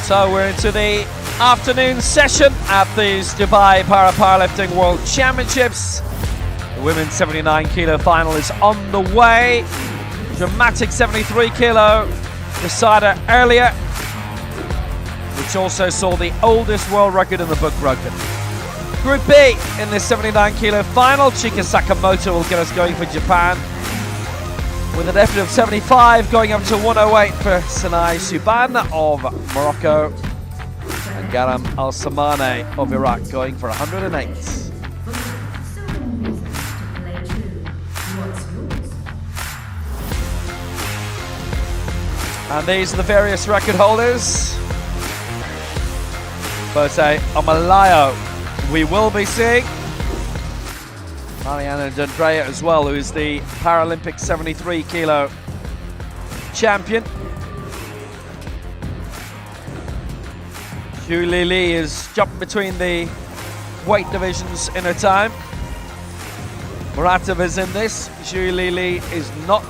So we're into the afternoon session at the Dubai Powerlifting World Championships. The women's 79 kilo final is on the way. Dramatic 73 kilo decider earlier, which also saw the oldest world record in the book broken. Group B in the 79 kilo final, Chika Sakamoto will get us going for Japan, with an effort of 75 going up to 108 for Sinai Suban of Morocco, and Garam Al-Samane of Iraq going for 108. And these are the various record holders. Bose Omalayo, we will be seeing Mariana D'Andrea as well, who is the Paralympic 73 kilo champion. Zhu Lili is jumping between the weight divisions in her time. Muratov is in this. Zhu Lili is not.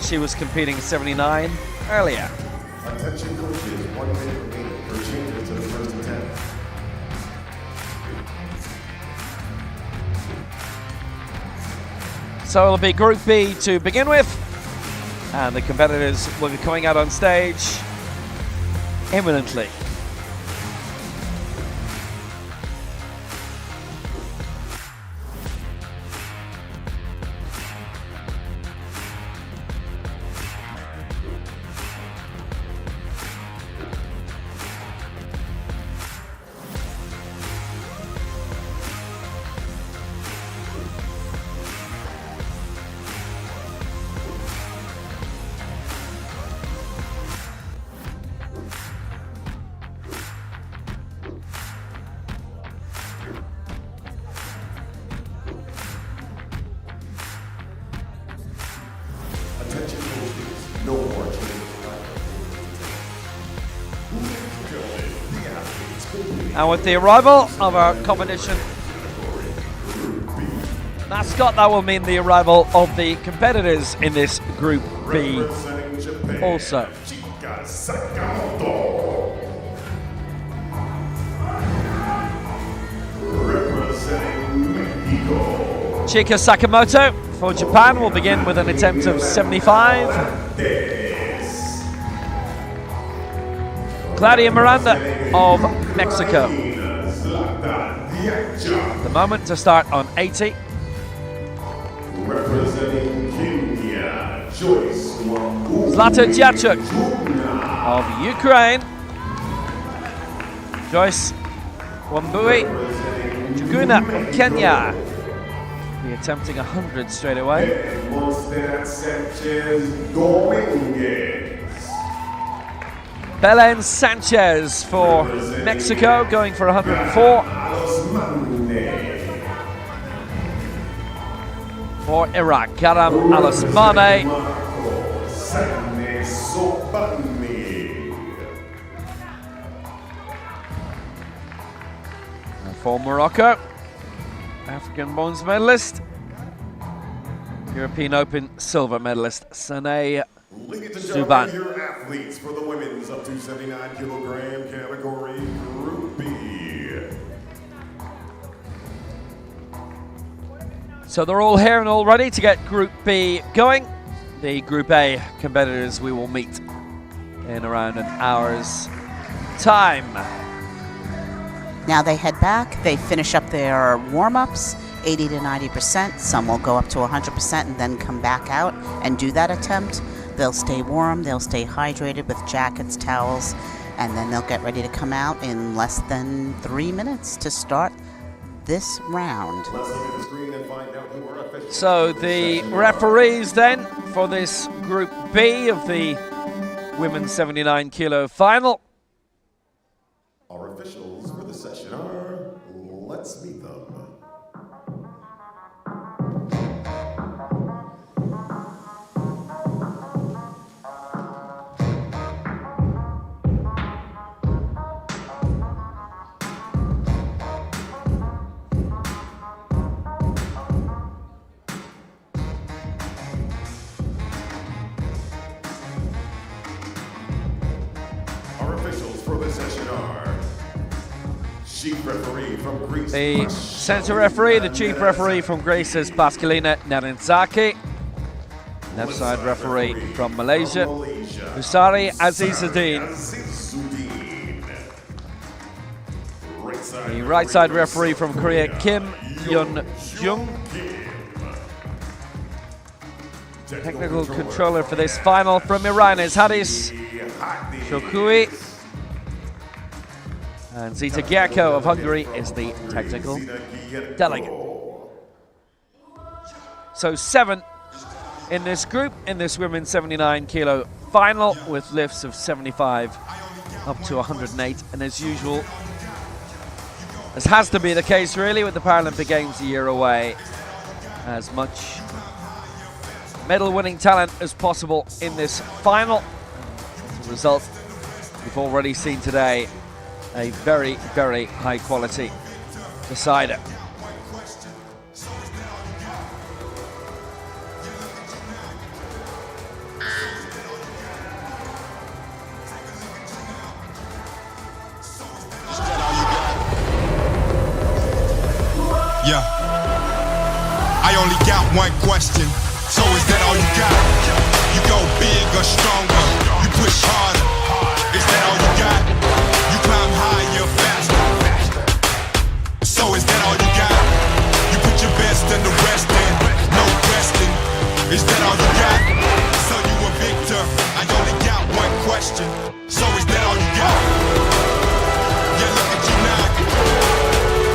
She was competing 79 earlier. Attention coaches, 1 minute remaining for changes to the first attempt. So it'll be Group B to begin with, and the competitors will be coming out on stage imminently. Attention coaches, no more changes. And with the arrival of our competition mascot, that will mean the arrival of the competitors in this Group B also. Chika Sakamoto. Representing Mexico. Chika Sakamoto for Japan will begin with an attempt of 75. Claudia Miranda of Mexico. The moment to start on 80. Representing Kenya, Joyce Wambui. Zlata Dziachuk of Ukraine. Joyce Wambui Juguna of Kenya. Be attempting 100 straight away. Belen Sanchez for Mexico going for 104. For Iraq, Karam Al-Osmane. And for Morocco, African bronze medalist, European Open silver medalist, Sanay Ladies and Suban. gentlemen, your athletes for the women's up to 79 kilogram category, Group B. So they're all here and all ready to get Group B going. The Group A competitors we will meet in around an hour's time. Now they head back, they finish up their warm-ups, 80 to 90%. Some will go up to 100% and then come back out and do that attempt. They'll stay warm, they'll stay hydrated with jackets, towels, and then they'll get ready to come out in less than 3 minutes to start this round. Let's look at the screen and find out who our officials. So the referees then for this Group B of the women's 79 kilo final. Our officials for the session are, let's meet them. Chief referee from Greece. The centre referee, the chief referee from Greece is Paskalina Narinzaki. Left side referee from Malaysia, Husari Azizuddin. The right side referee from Korea, Kim Yun-jung. Technical controller for this final from Iran is Hadis Shokui. And Zita Gyerko of Hungary is the technical delegate. So 7 in this group, in this women's 79 kilo final, with lifts of 75 up to 108. And as usual, as has to be the case really with the Paralympic Games a year away, as much medal-winning talent as possible in this final. As a result, we've already seen today a very, very high-quality decider. Yeah, I only got one question. So is that all you got? You go big or stronger, you push harder. Is that all you got? You climb higher, faster. So is that all you got? You put your best and the rest in, no resting. Is that all you got? So you a victor, I only got one question. So is that all you got? Yeah, look at you now.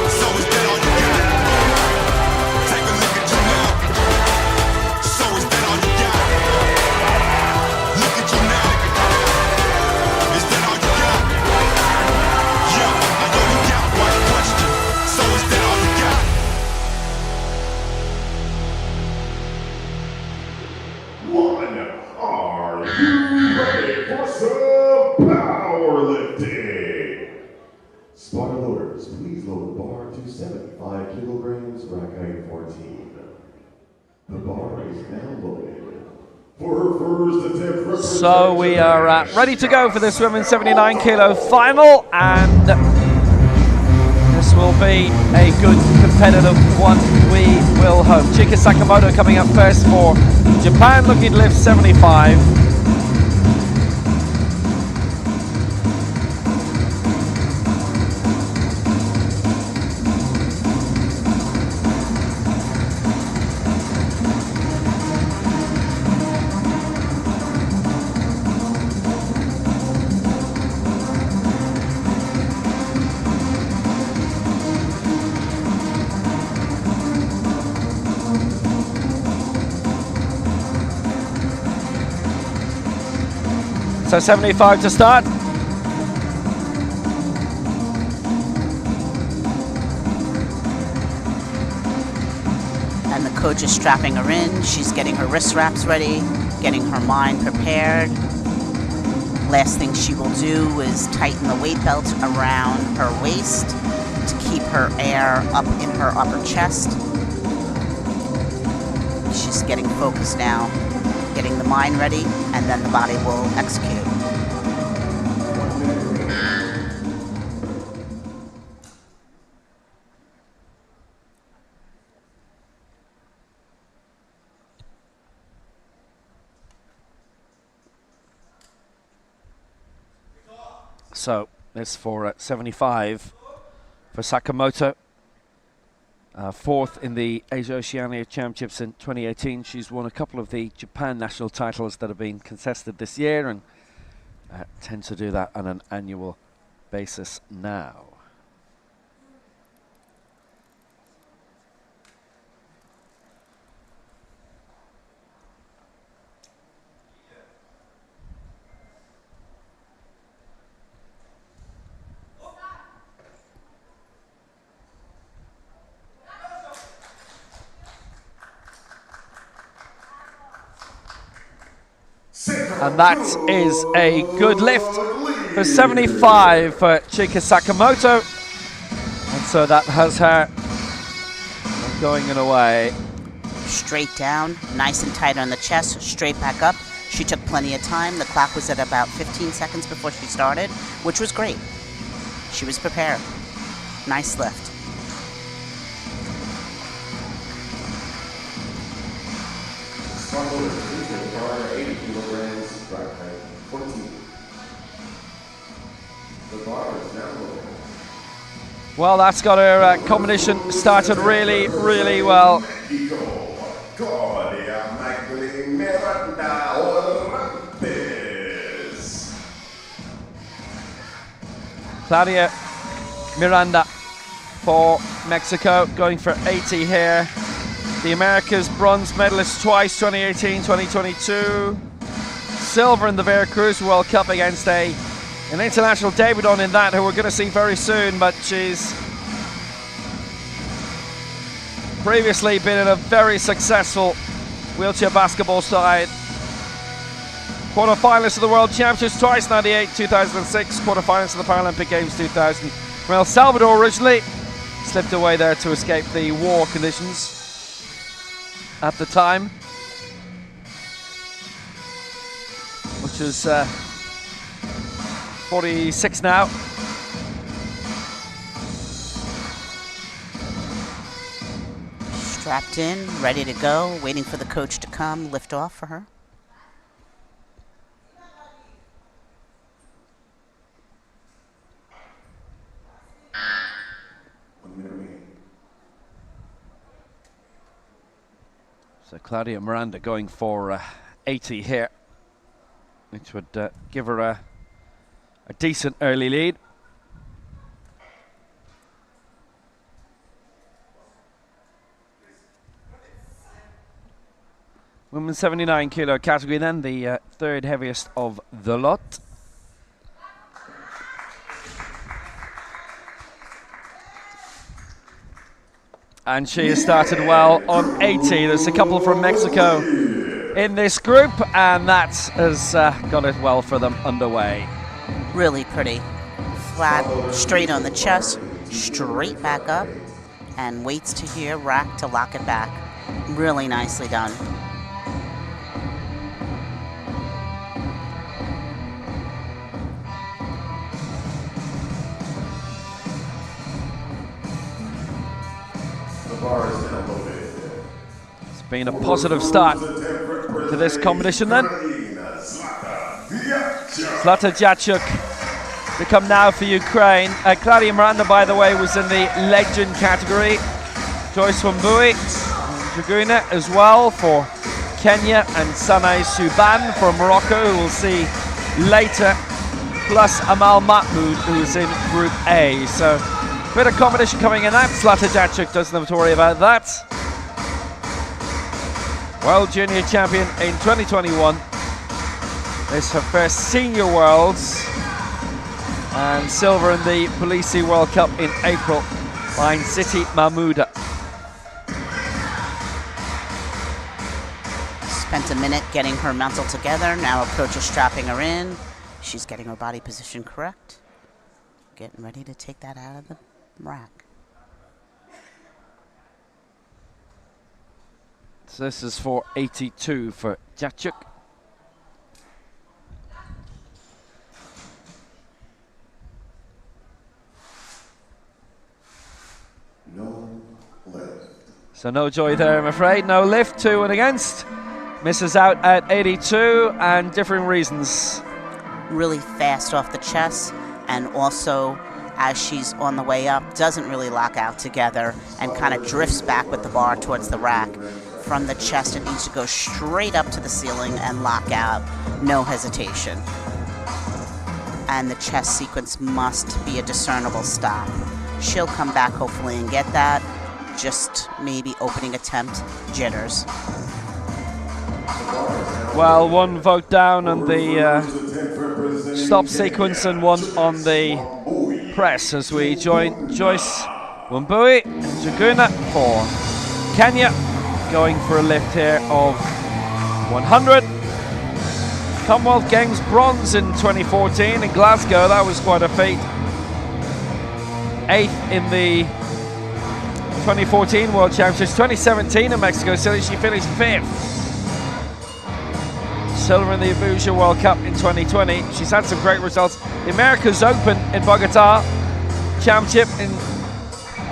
So is that all you got? Take a look at you now. So is that all you got? Look at you now. Is that all you got? Yeah, I only got one question. So is that all you got? One, are you ready for some powerlifting? Sparta loaders, please load the bar to 75 kilograms, rack height 14. The bar is now loaded. For her first attempt, So we are ready to go for this women's 79 kilo final, and this will be a good competitive one, we will hope. Chika Sakamoto coming up first for Japan, looking to lift 75. So 75 to start. And the coach is strapping her in. She's getting her wrist wraps ready, getting her mind prepared. Last thing she will do is tighten the weight belt around her waist to keep her air up in her upper chest. She's getting focused now, getting the mind ready, and then the body will execute. So this for 75 for Sakamoto. Fourth in the Asia Oceania Championships in 2018. She's won a couple of the Japan national titles that have been contested this year, and tends to do that on an annual basis now. And that is a good lift for 75 for Chika Sakamoto. And so that has her going in a way. Straight down, nice and tight on the chest, straight back up. She took plenty of time. The clock was at about 15 seconds before she started, which was great. She was prepared. Nice lift. Smart loaders, please lift the bar 80 kilograms, rack height 14. The bar is now loaded. Well, that's got her combination started really, really well. Claudia Miranda for Mexico, going for 80 here. The Americas bronze medalist twice, 2018, 2022. Silver in the Veracruz World Cup against an international debutant in that, who we're going to see very soon, but she's previously been in a very successful wheelchair basketball side. Quarterfinalist of the World Championships twice, 98, 2006. Quarterfinalist of the Paralympic Games 2000. From El Salvador originally, slipped away there to escape the war conditions at the time, which is 46 now. Strapped in, ready to go, waiting for the coach to come lift off for her. So Claudia Miranda going for 80 here, which would give her a decent early lead. Women's 79 kilo category then, the third heaviest of the lot. And she has started well on 80. There's a couple from Mexico in this group, and that has got it well for them underway. Really pretty. Flat, straight on the chest, straight back up, and waits to here, rack to lock it back. Really nicely done. It's been a positive start to this competition then. Zlata Jacek to come now for Ukraine. Claudia Miranda, by the way, was in the legend category. Joyce Wambui, Draguna as well for Kenya, and Sanay Suban from Morocco, who we'll see later, plus Amal Mahmoud, who's in Group A. So bit of competition coming in that. Zlata Jacek doesn't have to worry about that. World Junior Champion in 2021. This is her first Senior Worlds. And silver in the Polisi World Cup in April behind Siti Mahmouda. Spent a minute getting her mental together. Now her coach is strapping her in. She's getting her body position correct. Getting ready to take that out of the rack. So this is for 82 for Jacek. No lift. So no joy there, I'm afraid. No lift, 2 and against. Misses out at 82, and differing reasons. Really fast off the chest, and also as she's on the way up, doesn't really lock out together and kind of drifts back with the bar towards the rack. From the chest, it needs to go straight up to the ceiling and lock out, no hesitation. And the chest sequence must be a discernible stop. She'll come back hopefully and get that. Just maybe opening attempt, jitters. Well, one vote down on the stop sequence and one on the press as we join Joyce Wambui and Draguna for Kenya, going for a lift here of 100. Commonwealth Games bronze in 2014 in Glasgow. That was quite a feat. 8th in the 2014 World Championships. 2017 in Mexico City, she finished 5th. Silver in the Abuja World Cup in 2020. She's had some great results. The Americas Open in Bogota Championship in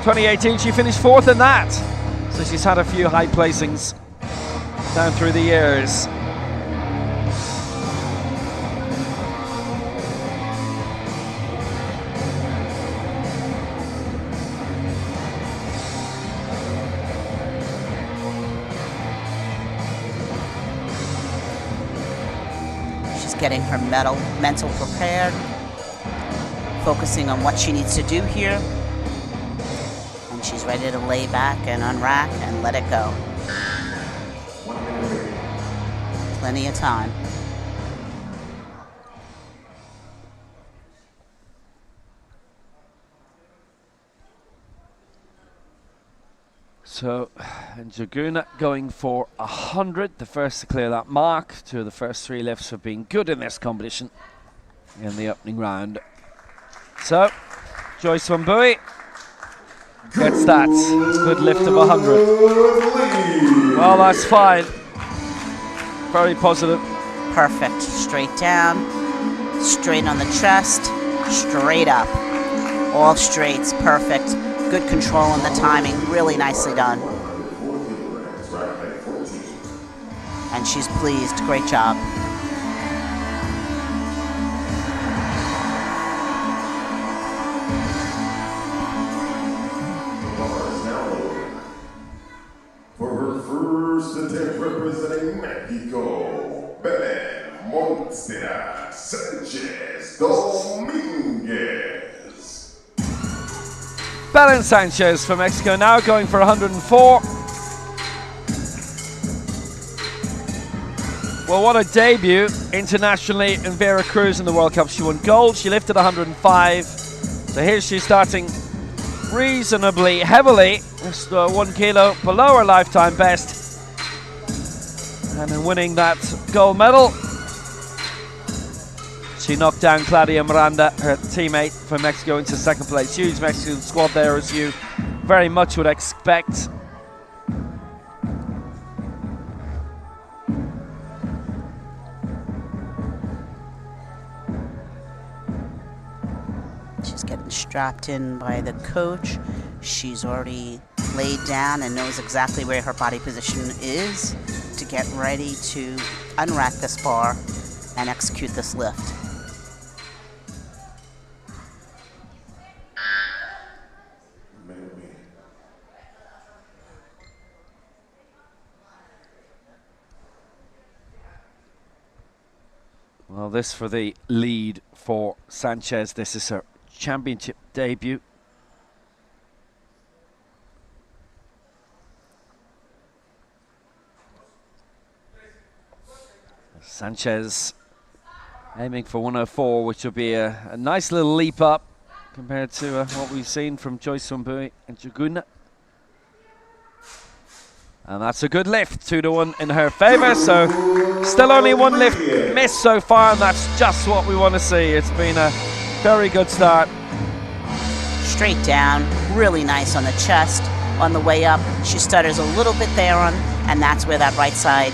2018, she finished 4th in that. So she's had a few high placings down through the years. Getting her mental prepared, focusing on what she needs to do here, and she's ready to lay back and unrack and let it go. Plenty of time. So, and Jaguna going for 100, the first to clear that mark. 2 of the first 3 lifts have been good in this competition in the opening round. So, Joyce Wambui gets that good lift of 100. Well, that's fine. Very positive. Perfect. Straight down, straight on the chest, straight up. All straights, perfect. Good control on the timing, really nicely done. And she's pleased, great job. For her first attempt representing Mexico, Belen Montserrat Sanchez Dominguez. Belen Sanchez for Mexico now going for 104. Well, what a debut internationally in Veracruz in the World Cup. She won gold, she lifted 105. So here she's starting reasonably heavily, just 1 kilo below her lifetime best. And in winning that gold medal, she knocked down Claudia Miranda, her teammate for Mexico, into 2nd place. Huge Mexican squad there, as you very much would expect. She's getting strapped in by the coach. She's already laid down and knows exactly where her body position is to get ready to unrack this bar and execute this lift. Well, this for the lead for Sanchez. This is her championship debut. Sanchez aiming for 104, which will be a nice little leap up compared to what we've seen from Joyce Wambui and Jaguna. And that's a good lift, 2-1 in her favour. So still only 1 lift missed so far, and that's just what we want to see. It's been a very good start. Straight down, really nice on the chest. On the way up, she stutters a little bit there on, and that's where that right side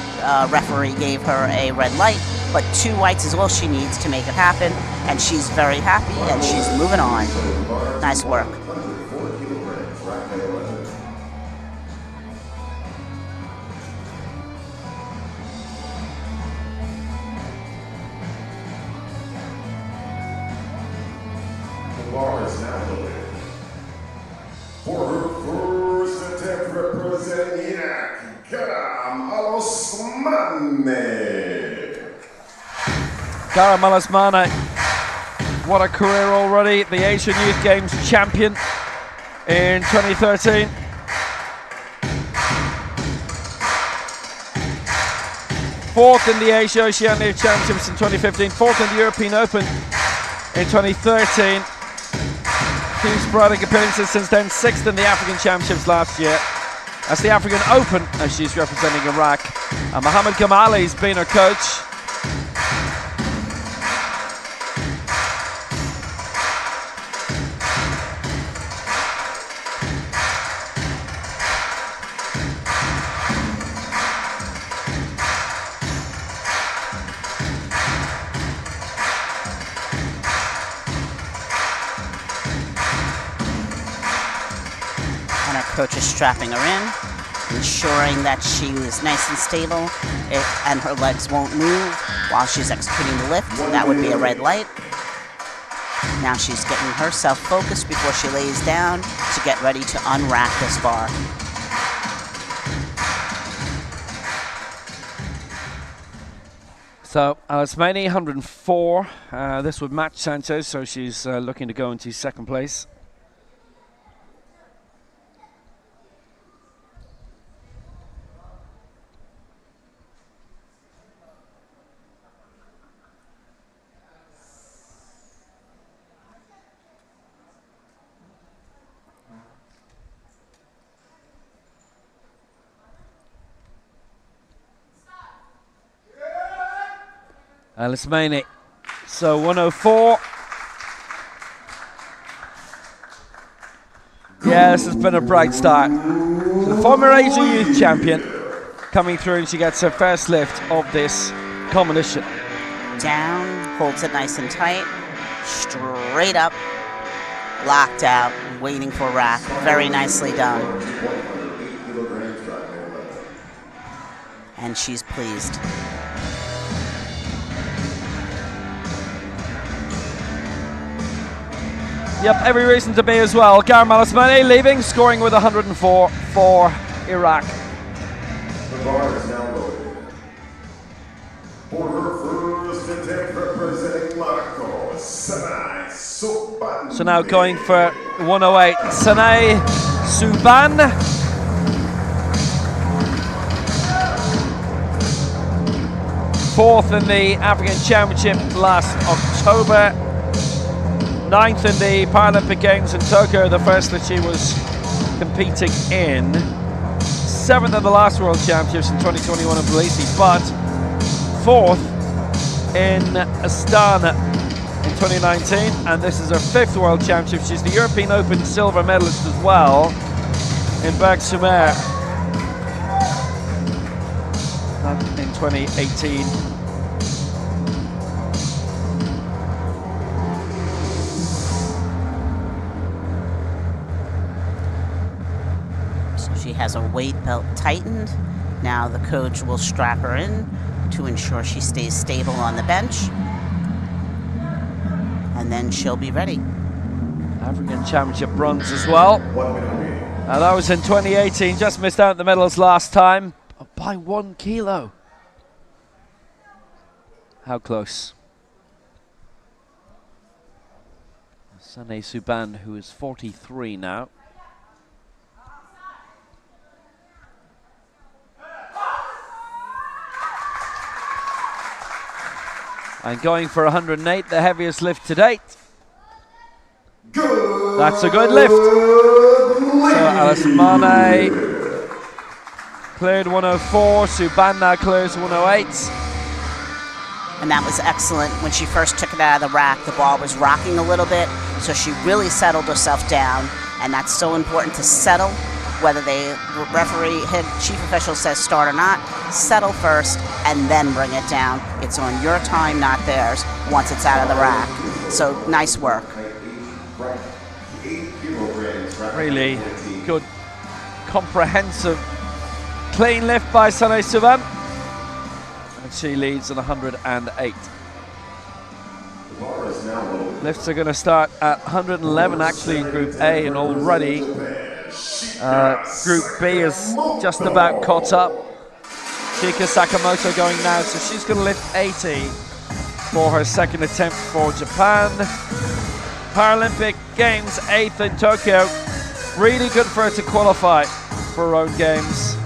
referee gave her a red light. But 2 whites is all she needs to make it happen, and she's very happy, and she's moving on. Nice work. Bar is now loaded. For her first attempt representing Iraq, Karam Al-Osmani. Karam Al-Osmani, what a career already. The Asian Youth Games champion in 2013. Fourth in the Asia Oceania Championships in 2015, 4th in the European Open in 2013. Few sporadic appearances since then, 6th in the African Championships last year. That's the African Open, as she's representing Iraq. And Mohammed Kamali's been her coach. Coach is strapping her in, ensuring that she is nice and stable and her legs won't move while she's executing the lift. That would be a red light. Now she's getting herself focused before she lays down to get ready to unrack this bar. So Alice Maney, 104. This would match Sanchez, so she's looking to go into second place. Alice Maney. So 104. Yeah, this has been a bright start. So the former Asia Youth Champion coming through, and she gets her first lift of this competition. Down, holds it nice and tight, straight up, locked out, waiting for rack. Very nicely done. And she's pleased. Yep, every reason to be as well. Garam Alismani leaving, scoring with 104 for Iraq. The bar is now loaded. For her first attempt representing Monaco, Sanai Suban. So now going for 108, Sanai Suban. Fourth in the African Championship last October. 9th in the Paralympic Games in Tokyo, the first that she was competing in. 7th in the last World Championships in 2021 in Tbilisi, but 4th in Astana in 2019, and this is her 5th World Championship. She's the European Open silver medalist as well in Berck-sur-Mer in 2018. She has her weight belt tightened. Now the coach will strap her in to ensure she stays stable on the bench. And then she'll be ready. African Championship bronze as well. That was in 2018, just missed out the medals last time by 1 kilo. How close? Sanai Suban, who is 43 now. And going for 108, the heaviest lift to date. That's a good lift. So Alice Mane cleared 104, Suban now clears 108. And that was excellent. When she first took it out of the rack, the ball was rocking a little bit, so she really settled herself down, and that's so important to settle. Whether the referee, head chief official says start or not, settle first and then bring it down. It's on your time, not theirs, once it's out of the rack. So nice work. Really good, comprehensive, clean lift by Sanai Suban. And she leads on 108. Lifts are going to start at 111 actually in Group A, and already Group B is just about caught up. Chika Sakamoto going now, so she's going to lift 80 for her second attempt for Japan. Paralympic Games 8th in Tokyo. Really good for her to qualify for her own games.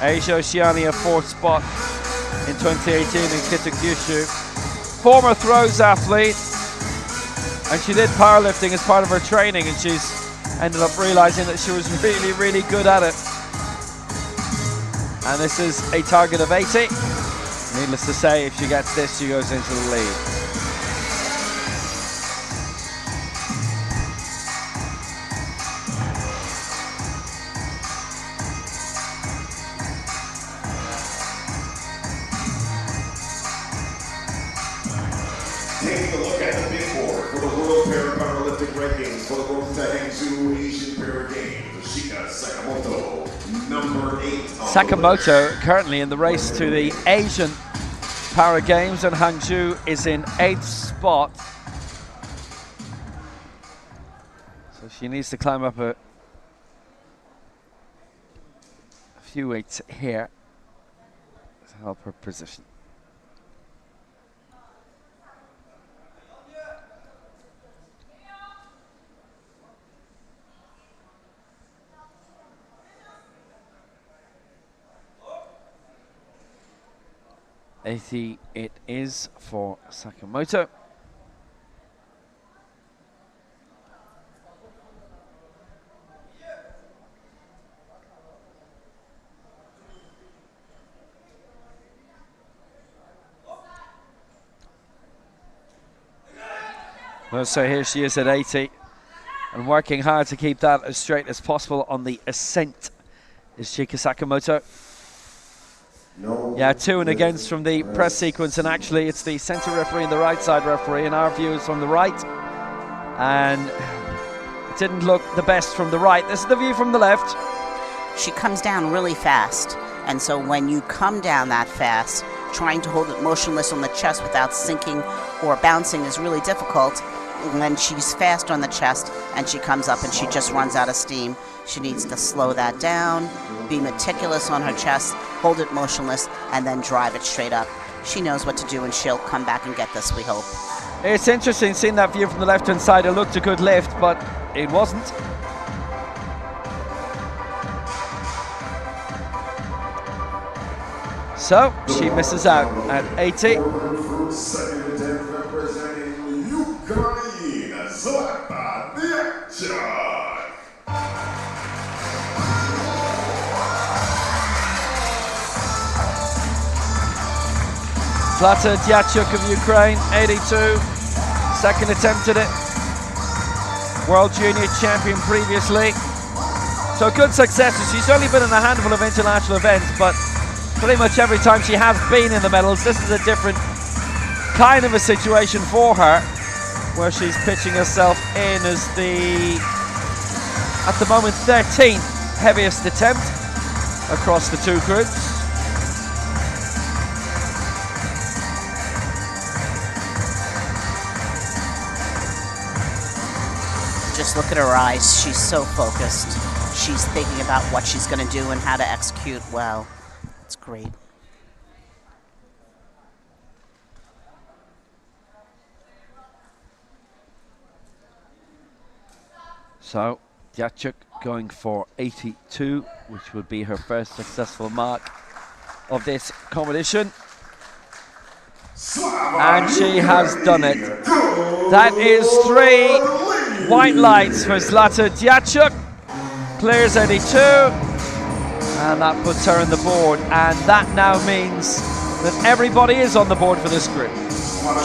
Asia Oceania 4th spot in 2018 in Kitakyushu. Former throws athlete, and she did powerlifting as part of her training, and she's ended up realizing that she was really, really good at it. And this is a target of 80. Needless to say, if she gets this, she goes into the lead. Taking a look at the big board for for the World Paralympic rankings for the World Hangzhou Asian Para Games, Ashika Sakamoto, number 8. Sakamoto currently in the race to the Asian Para Games, and Hangzhou is in 8th spot. So she needs to climb up a few weights here to help her position. $80 it is for Sakamoto. Well, so here she is at 80 and working hard to keep that as straight as possible on the ascent is Chika Sakamoto. Yeah, 2 and against from the press sequence, and actually it's the center referee and the right side referee, and our view is from the right, and it didn't look the best from the right. This is the view from the left. She comes down really fast, and so when you come down that fast, trying to hold it motionless on the chest without sinking or bouncing is really difficult. When she's fast on the chest and she comes up and she just runs out of steam, she needs to slow that down, be meticulous on her chest, hold it motionless, and then drive it straight up. She knows what to do, and she'll come back and get this, we hope. It's interesting seeing that view from the left-hand side. It looked a good lift, but it wasn't. So she misses out at 80. Zlata Diachuk of Ukraine, 82, second attempt at it. World Junior champion previously. So good success. She's only been in a handful of international events, but pretty much every time she has been in the medals, this is a different kind of a situation for her, where she's pitching herself in as the, at the moment, 13th heaviest attempt across the two groups. Just look at her eyes. She's so focused. She's thinking about what she's going to do and how to execute well. It's great. So Diachuk going for 82, which would be her first successful mark of this competition. And she has done it. That is 3 white lights for Zlata Diachuk. Clears 82. And that puts her on the board. And that now means that everybody is on the board for this group.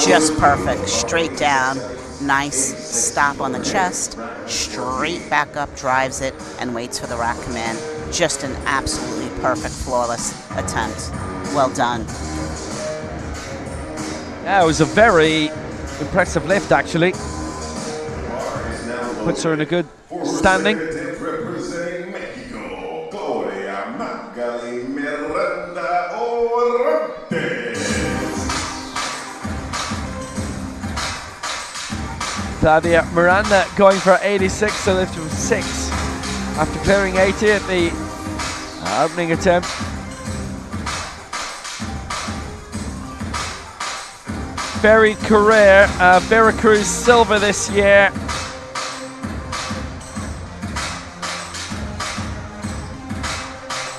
Just perfect. Straight down. Nice stop on the chest. Straight back up, drives it, and waits for the rack command. Just an absolutely perfect, flawless attempt. Well done. Yeah, it was a very impressive lift, actually. Puts her in a good standing. Claudia Miranda going for 86, a lift of 6 after clearing 80 at the opening attempt. Very career, Veracruz silver this year.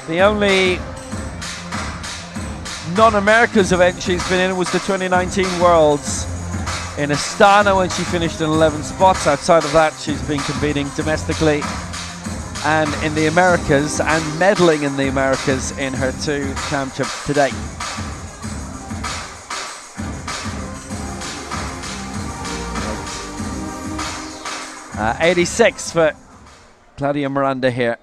The only non-Americas event she's been in was the 2019 Worlds in Astana, when she finished in 11 spots. Outside of that, she's been competing domestically and in the Americas, and medaling in the Americas in her 2 championships to date. Uh, 86 for Claudia Miranda here.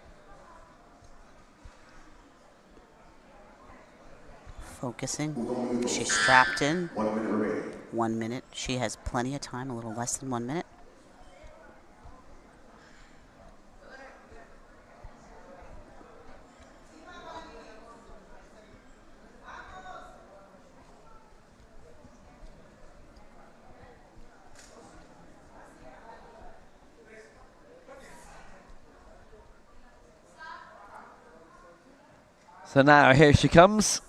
Focusing. She's strapped in. 1 minute remaining. 1 minute. She has plenty of time, a little less than 1 minute. So now here she comes.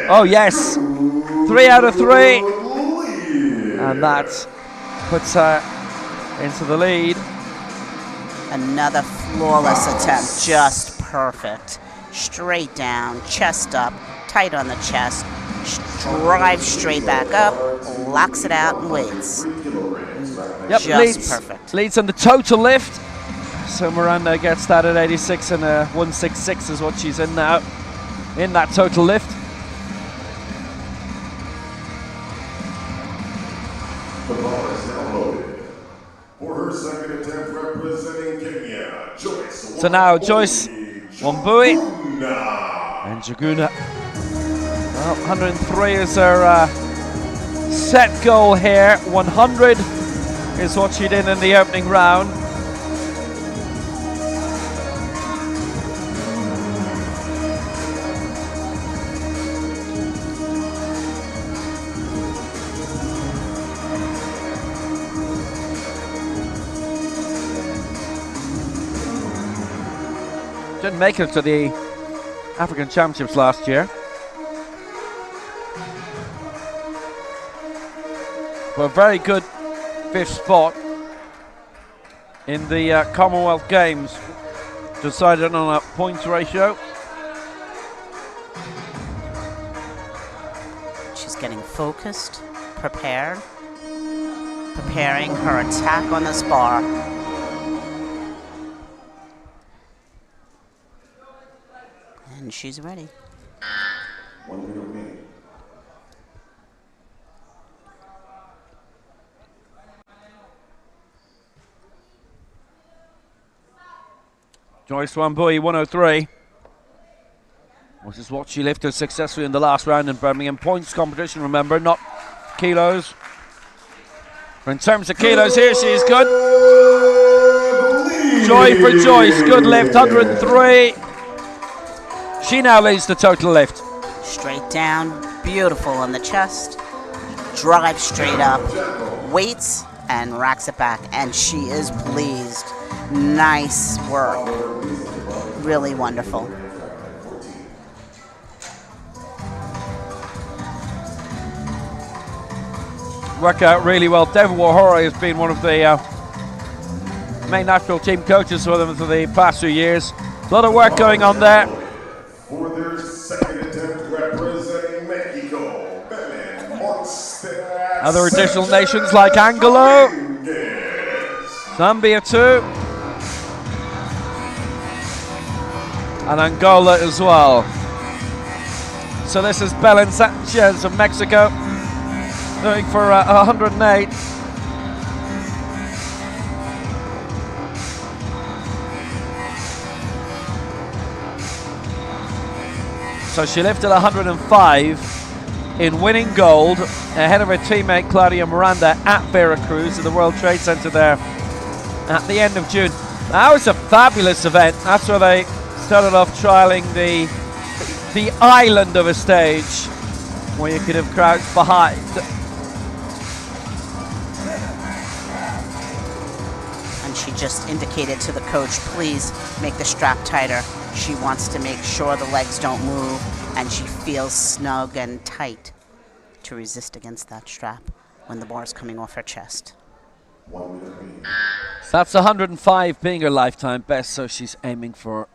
Oh yes, 3 out of 3. And that puts her into the lead. Another flawless attempt, just perfect. Straight down, chest up, tight on the chest, drives straight back up, locks it out and waits. Yep, Just perfect. Leads on the total lift. So Miranda gets that at 86 and 166 is what she's in now, in that total lift. The bar is now loaded. For her second attempt representing Kenya, Joyce. So now Joyce Wambui Wambui and Jaguna. Well, 103 is her set goal here. 100 is what she did in the opening round. Didn't make it to the African Championships last year. But a very good 5th spot in the Commonwealth Games, decided on a points ratio. She's getting focused, prepared, preparing her attack on this bar. And she's ready. 1 minute remaining. Joyce Wambui, 103. Which is what she lifted successfully in the last round in Birmingham. Points competition, remember, not kilos. But in terms of kilos, here she is good. Joy for Joyce, good lift, 103. She now leads the total lift. Straight down, beautiful on the chest, drives straight up, waits, and racks it back. And she is pleased. Nice work. Really wonderful. Worked out really well. David Wahora has been one of the main national team coaches for them for the past few years. A lot of work going on there. For their second attempt representing Mexico, Other additional nations like Angola, Zambia too, and Angola as well. So this is Belen Sanchez of Mexico doing for 108. So she lifted 105 in winning gold ahead of her teammate Claudia Miranda at Veracruz at the World Trade Center there at the end of June. That was a fabulous event. That's where they started off trialing the island of a stage where you could have crouched behind. And she just indicated to the coach, please make the strap tighter. She wants to make sure the legs don't move and she feels snug and tight to resist against that strap when the bar is coming off her chest. 1 minute remaining. So that's 105 being her lifetime best, so she's aiming for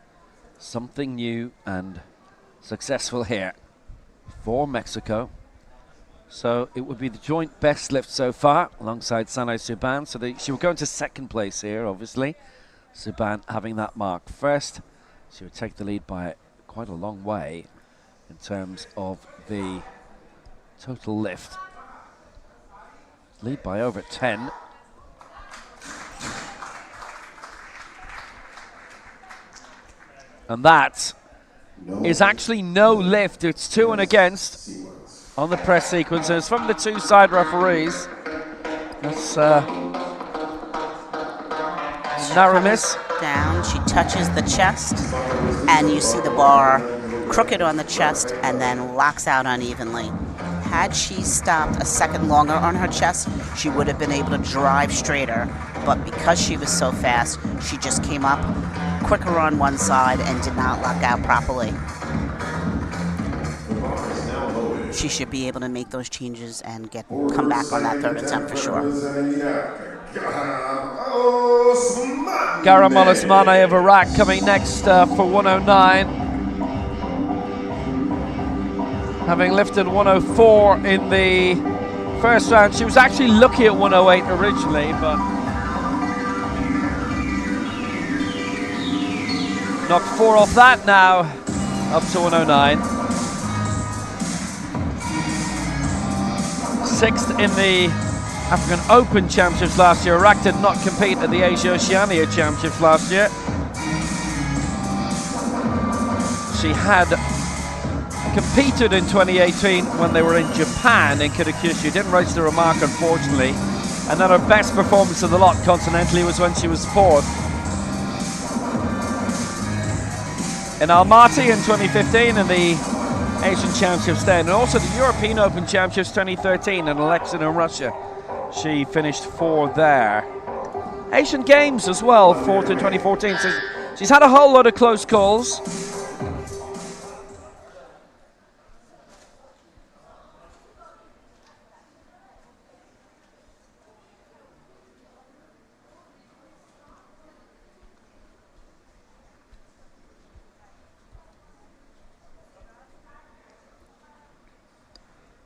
something new and successful here for Mexico. So it would be the joint best lift so far alongside Sanai Subban. So she will go into second place here, obviously. Subban having that mark first. She would take the lead by quite a long way in terms of the total lift. Lead by over 10. And that is actually no lift. It's 2 and against on the press sequence. And it's from the 2 side referees. That's narrow miss. Down, she touches the chest, and you see the bar crooked on the chest and then locks out unevenly. Had she stopped a second longer on her chest, she would have been able to drive straighter. But because she was so fast, she just came up quicker on one side and did not lock out properly. She should be able to make those changes and come back on that 3rd attempt for sure. Garam Olasmane of Iraq coming next for 109. Having lifted 104 in the first round. She was actually lucky at 108 originally, but knocked 4 off that now, up to 109. 6th in the African Open Championships last year. Iraq did not compete at the Asia Oceania Championships last year. She had competed in 2018 when they were in Japan in Kitakyushu. Didn't register a mark, unfortunately. And then her best performance of the lot continentally was when she was 4th. In Almaty in 2015 in the Asian Championships then, and also the European Open Championships 2013 in Aleksandr in Russia. She finished 4 there. Asian Games as well, 4th in 2014. So she's had a whole lot of close calls.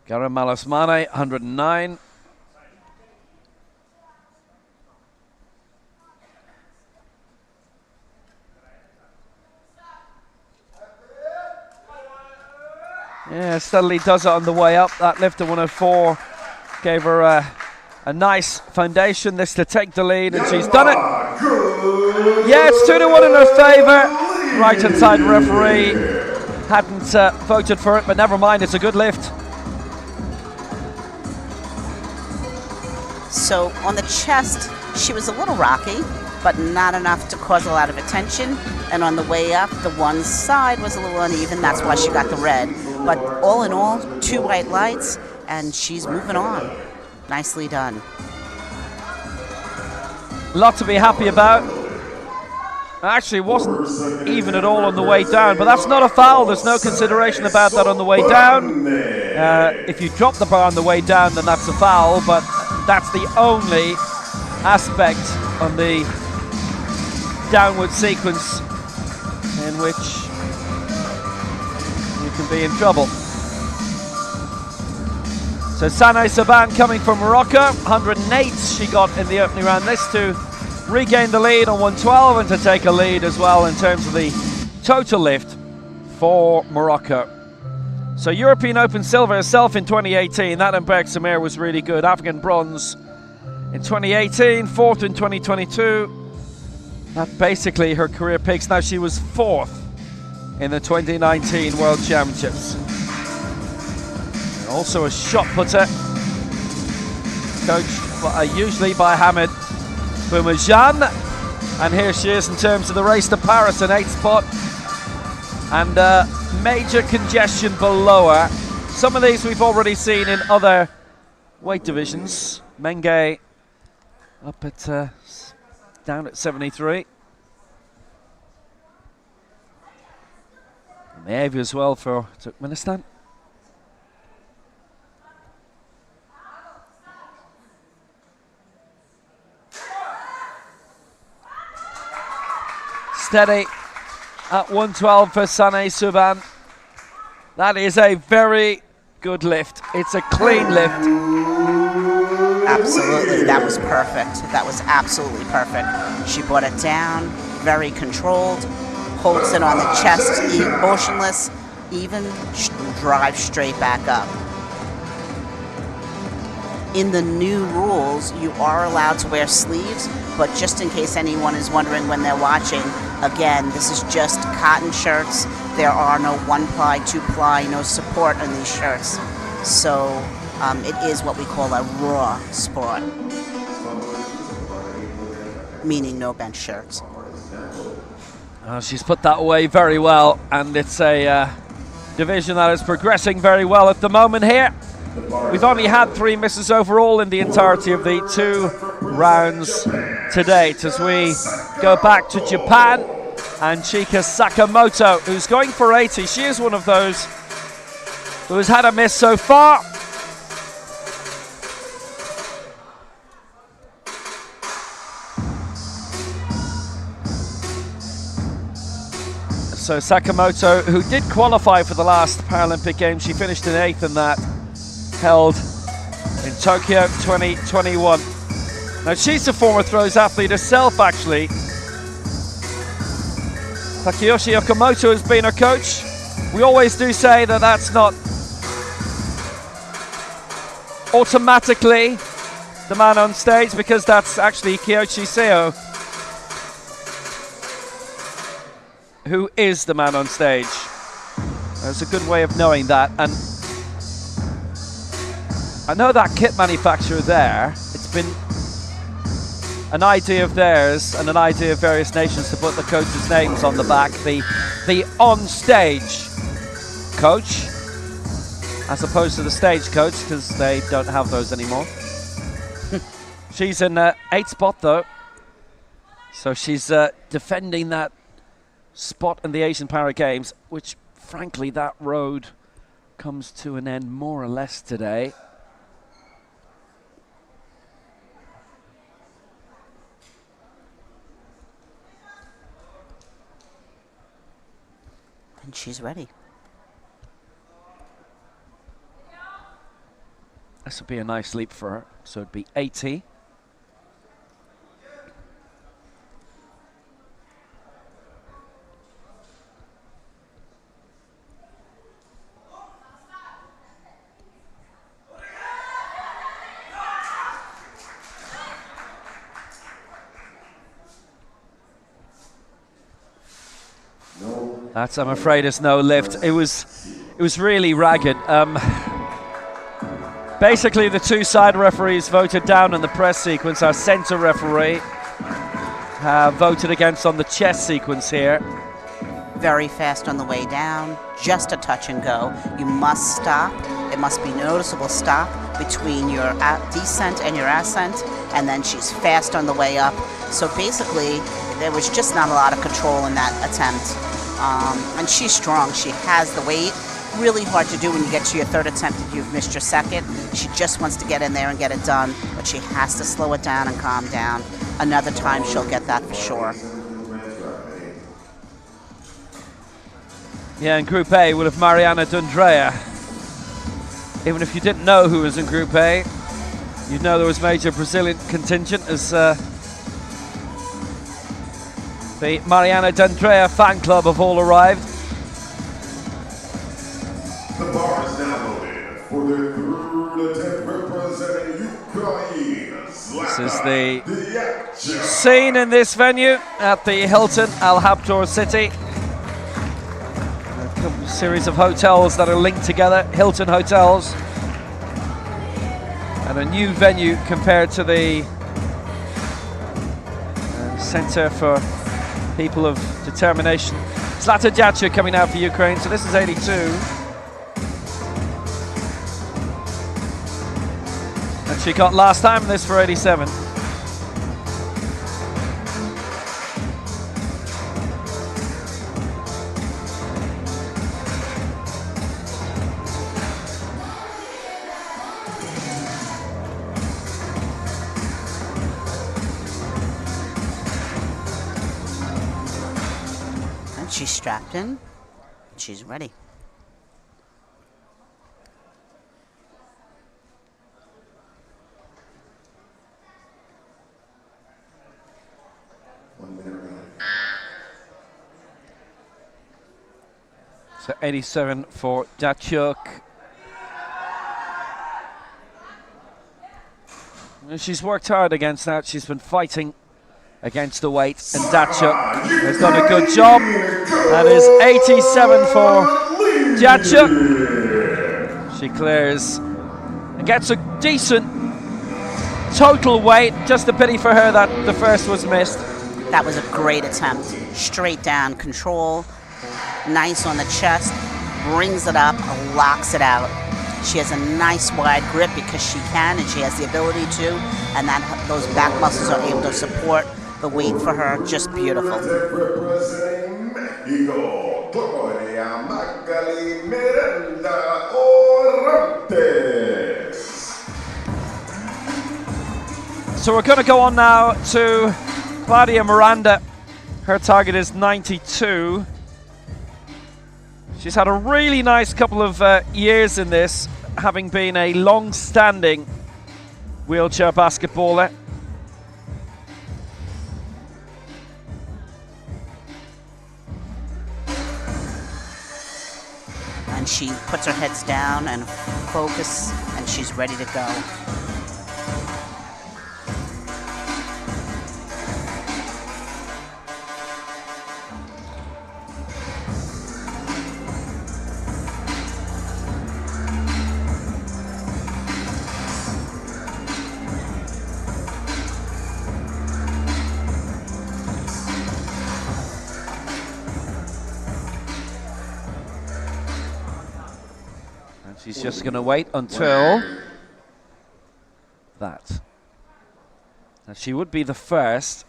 Garam Olasmane, 109. Yeah, steadily does it on the way up. That lift to 104 gave her a nice foundation. This to take the lead, and she's done it. Yeah, it's 2-1 in her favour. Right-hand side referee hadn't voted for it, but never mind, it's a good lift. So on the chest, she was a little rocky, but not enough to cause a lot of attention. And on the way up, the one side was a little uneven. That's why she got the red. But all in all, 2 white lights, and she's moving on. Nicely done. A lot to be happy about. Actually, it wasn't even at all on the way down, but that's not a foul. There's no consideration about that on the way down. If you drop the bar on the way down, then that's a foul, but that's the only aspect on the downward sequence in which you can be in trouble. So Sanay Saban coming from Morocco, 108 she got in the opening round. This to regain the lead on 112 and to take a lead as well in terms of the total lift for Morocco. So European Open silver herself in 2018. That in Berk Samir was really good. African bronze in 2018, 4th in 2022. That basically her career peaks. Now she was 4th in the 2019 World Championships. And also a shot putter, coached usually by Hamid Boumajan. And here she is in terms of the race to Paris, an 8th spot. And major congestion below her. Some of these we've already seen in other weight divisions. Menge up at down at 73. And Maev as well for Turkmenistan. Steady at 112 for Sanay Saban. That is a very good lift. It's a clean lift. Absolutely, that was perfect. That was absolutely perfect. She brought it down, very controlled, holds it on the chest, motionless, even drive straight back up. In the new rules, you are allowed to wear sleeves, but just in case anyone is wondering when they're watching, again, this is just cotton shirts. There are no 1-ply, 2-ply, no support on these shirts. So it is what we call a raw sport, meaning no bench shirts. She's put that away very well, and it's a division that is progressing very well at the moment here. We've only had 3 misses overall in the entirety of the 2 rounds to date, as we go back to Japan and Chika Sakamoto, who's going for 80. She is one of those who has had a miss so far. So Sakamoto, who did qualify for the last Paralympic Games, she finished in 8th in that, held in Tokyo 2021. Now she's a former throws athlete herself, actually. Takeyoshi Okamoto has been her coach. We always do say that that's not automatically the man on stage, because that's actually Kiyoshi Seo who is the man on stage. There's a good way of knowing that, and I know that kit manufacturer there, it's been an idea of theirs and an idea of various nations to put the coaches' names on the back, the on-stage coach, as opposed to the stage coach, because they don't have those anymore. She's in 8th spot though, so she's defending that spot in the Asian Para Games, which frankly that road comes to an end more or less today. And she's ready. This would be a nice leap for her, so it'd be 80. That's, I'm afraid, is no lift. It was really ragged. Basically, the 2 side referees voted down in the press sequence. Our center referee voted against on the chest sequence here. Very fast on the way down, just a touch and go. You must stop. It must be noticeable stop between your descent and your ascent, and then she's fast on the way up. So basically, there was just not a lot of control in that attempt. And she's strong. She has the weight. Really hard to do when you get to your 3rd attempt if you've missed your 2nd. She just wants to get in there and get it done, but she has to slow it down and calm down. Another time she'll get that for sure. Yeah, in Group A we'll have Mariana D'Andrea. Even if you didn't know who was in Group A, you'd know there was major Brazilian contingent, as the Mariana D'Andrea fan club have all arrived. The bar is now loaded for the 3rd attempt representing Ukraine. This is the scene in this venue at the Hilton Al Habtoor City. A series of hotels that are linked together, Hilton hotels. And a new venue compared to the Center for People of Determination. Zlata Jacek coming out for Ukraine, so this is 82. And she got last time in this for 87. She's strapped in. She's ready. So 87 for Jacek. She's worked hard against that. She's been fighting against the weight, and Dacia has done a good job. That is 87 for Dacia. She clears and gets a decent total weight. Just a pity for her that the first was missed. That was a great attempt. Straight down control, nice on the chest, brings it up, locks it out. She has a nice wide grip because she can, and she has the ability to, and that those back muscles are able to support the weight for her. Just beautiful. Representing Mexico, Gloria Magali Miranda Orantes. So we're going to go on now to Claudia Miranda. Her target is 92. She's had a really nice couple of years in this, having been a long-standing wheelchair basketballer. And she puts her heads down and focus, and she's ready to go. She's just going to wait until that. Now she would be the first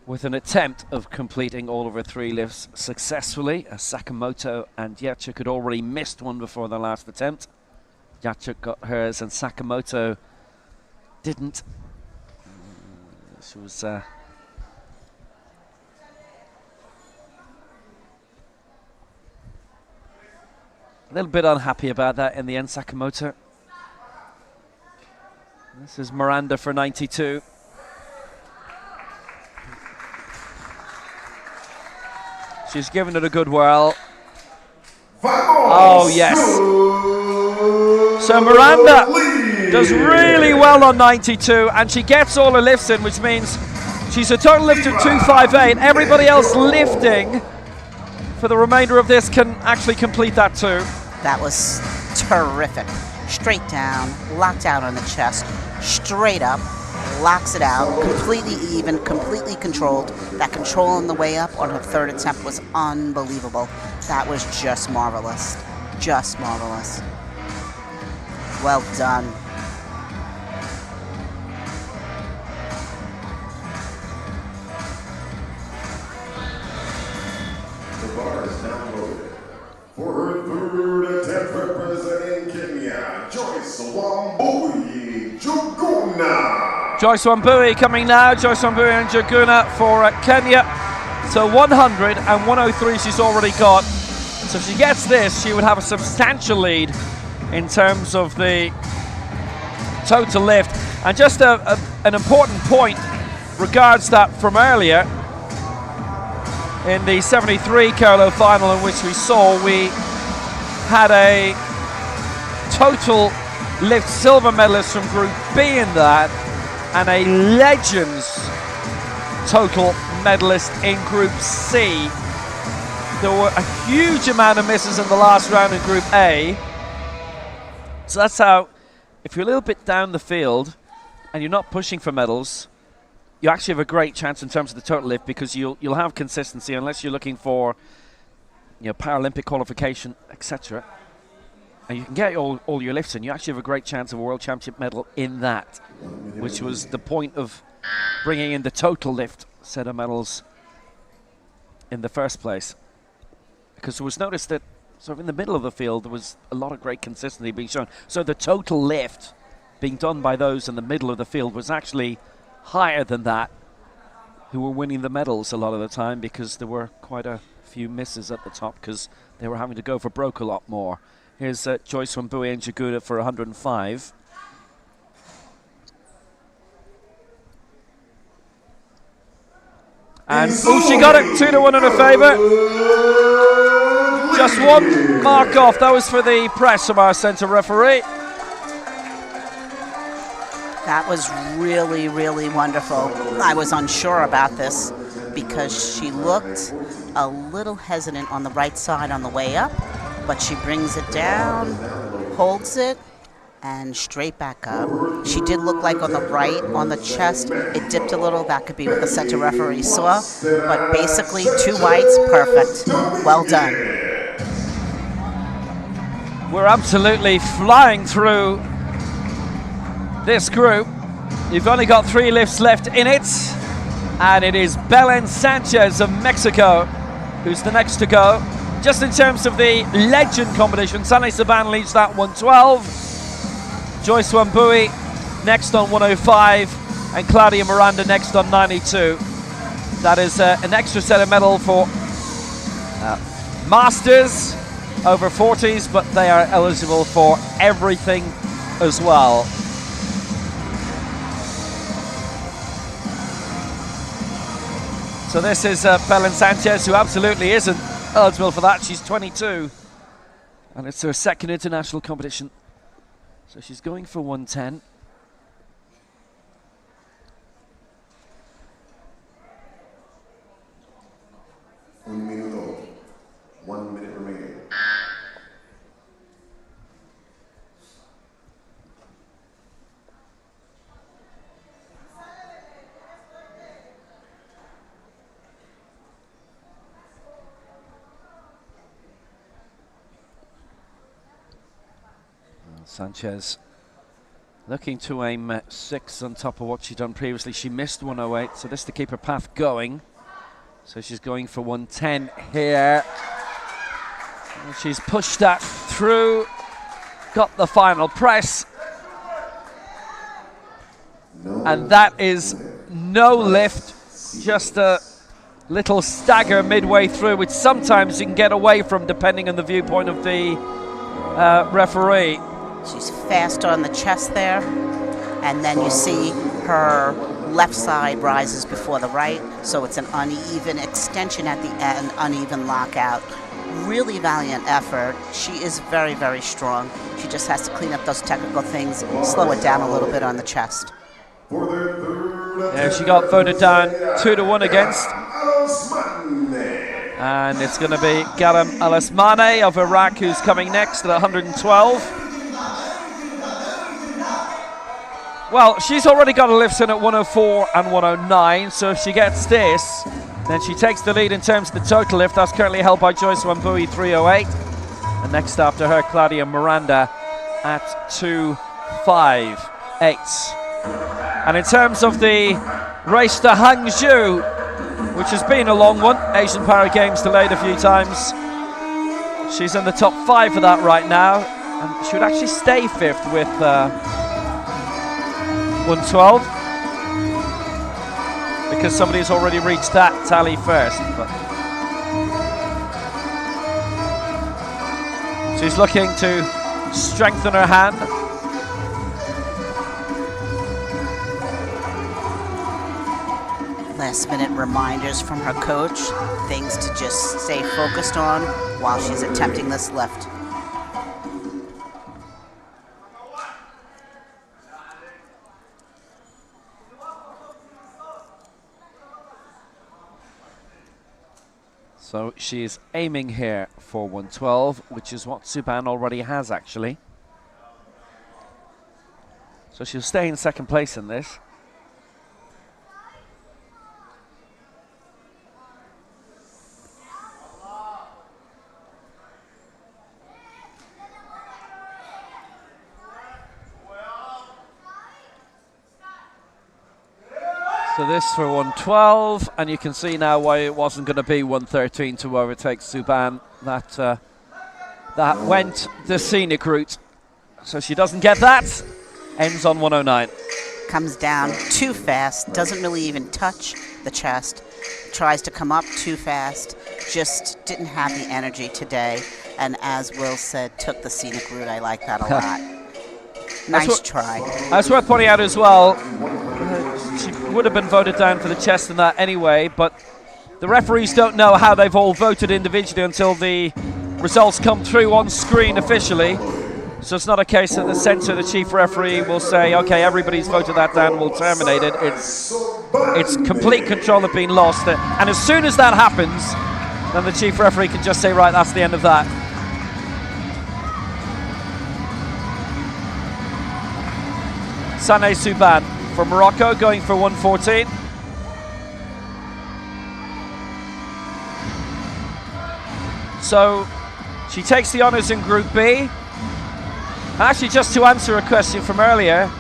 with an attempt of completing all of her 3 lifts successfully, as Sakamoto and Yachuk had already missed one before the last attempt. Yachuk got hers and Sakamoto didn't. She was a little bit unhappy about that in the end, Sakamoto. This is Miranda for 92. She's given it a good whirl. Oh, yes. So Miranda does really well on 92, and she gets all her lifts in, which means she's a total lift of 258. Everybody else lifting for the remainder of this can actually complete that too. That was terrific. Straight down, locked out on the chest, straight up, locks it out, completely even, completely controlled. That control on the way up on her 3rd attempt was unbelievable. That was just marvelous. Just marvelous. Well done. The bar is now loaded. For her 3rd attempt representing Kenya, Joyce Wambui Njuguna. Joyce Wambui coming now. Joyce Wambui and Njuguna for Kenya. So 100 and 103 she's already got. So if she gets this, she would have a substantial lead in terms of the total lift. And just an important point regards that from earlier. In the 73 kilo final in which we saw, we had a total lift silver medalist from Group B in that, and a Legends total medalist in Group C. There were a huge amount of misses in the last round in Group A. So that's how, if you're a little bit down the field and you're not pushing for medals, you actually have a great chance in terms of the total lift, because you'll have consistency unless you're looking for, you know, Paralympic qualification, etc. And you can get all your lifts in. You actually have a great chance of a World Championship medal in that, which was the point of bringing in the total lift set of medals in the first place. Because it was noticed that sort of in the middle of the field there was a lot of great consistency being shown. So the total lift being done by those in the middle of the field was actually higher than that, who were winning the medals a lot of the time, because there were quite a few misses at the top because they were having to go for broke a lot more. Here's Joyce Wambui and Njuguna for 105. And she got it 2-1 in her favour. Just one mark off. That was for the press from our centre referee. That was really, really wonderful. I was unsure about this because she looked a little hesitant on the right side on the way up, but she brings it down, holds it, and straight back up. She did look like on the right, on the chest, it dipped a little. That could be what the center referee saw, but basically 2 whites, perfect. Well done. We're absolutely flying through this group. You've only got 3 lifts left in it, and it is Belen Sanchez of Mexico who's the next to go. Just in terms of the legend competition, Sally Saban leads that 112. Joyce Wambui next on 105, and Claudia Miranda next on 92. That is an extra set of medal for Masters over 40s, but they are eligible for everything as well. So this is Belen Sanchez, who absolutely isn't eligible for that. She's 22, and it's her second international competition. So she's going for 110. Un minuto. 1 minute remaining. Sanchez looking to aim 6 on top of what she'd done previously. She missed 108, so this to keep her path going. So she's going for 110 here. And she's pushed that through, got the final press. And that is no lift, just a little stagger midway through, which sometimes you can get away from depending on the viewpoint of the referee. She's fast on the chest there, and then you see her left side rises before the right, so it's an uneven extension at the end, uneven lockout. Really valiant effort. She is very, very strong. She just has to clean up those technical things, slow it down a little bit on the chest. Yeah, she got voted down 2-1 against. And it's going to be Garam Alasmane of Iraq who's coming next at 112. Well, she's already got a lift in at 104 and 109, so if she gets this, then she takes the lead in terms of the total lift. That's currently held by Joyce Wambui, 308. And next after her, Claudia Miranda at 258. And in terms of the race to Hangzhou, which has been a long one, Asian Para Games delayed a few times, she's in the top 5 for that right now, and she would actually stay 5th with 112, because somebody's already reached that tally first. But she's looking to strengthen her hand. Last minute reminders from her coach, things to just stay focused on while she's attempting this lift. So she's aiming here for 112, which is what Subban already has actually. So she'll stay in second place in this. So this for 112, and you can see now why it wasn't going to be 113 to overtake Subban. That went the scenic route. So she doesn't get that. Ends on 109. Comes down too fast, doesn't really even touch the chest. Tries to come up too fast. Just didn't have the energy today. And as Will said, took the scenic route. I like that a lot. Nice try. That's worth pointing out as well. She would have been voted down for the chest in that anyway, but the referees don't know how they've all voted individually until the results come through on screen officially. So it's not a case that the censor, the chief referee, will say, okay, everybody's voted that down, we'll terminate it. It's complete control of being lost. And as soon as that happens, then the chief referee can just say, right, that's the end of that. Saneh Souban from Morocco going for 114. So she takes the honours in Group B. Actually, just to answer a question from earlier,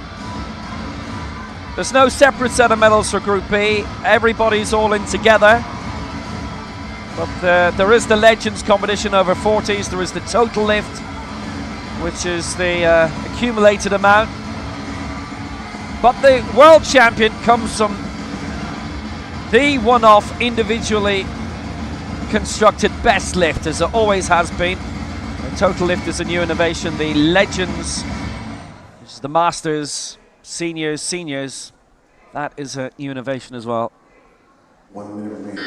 there's no separate set of medals for Group B. Everybody's all in together. But there is the Legends competition over 40s. There is the total lift, which is the accumulated amount. But the world champion comes from the one-off individually constructed best lift, as it always has been. The total lift is a new innovation. The Legends, which is the Masters, Seniors, that is a new innovation as well. 1 minute remaining.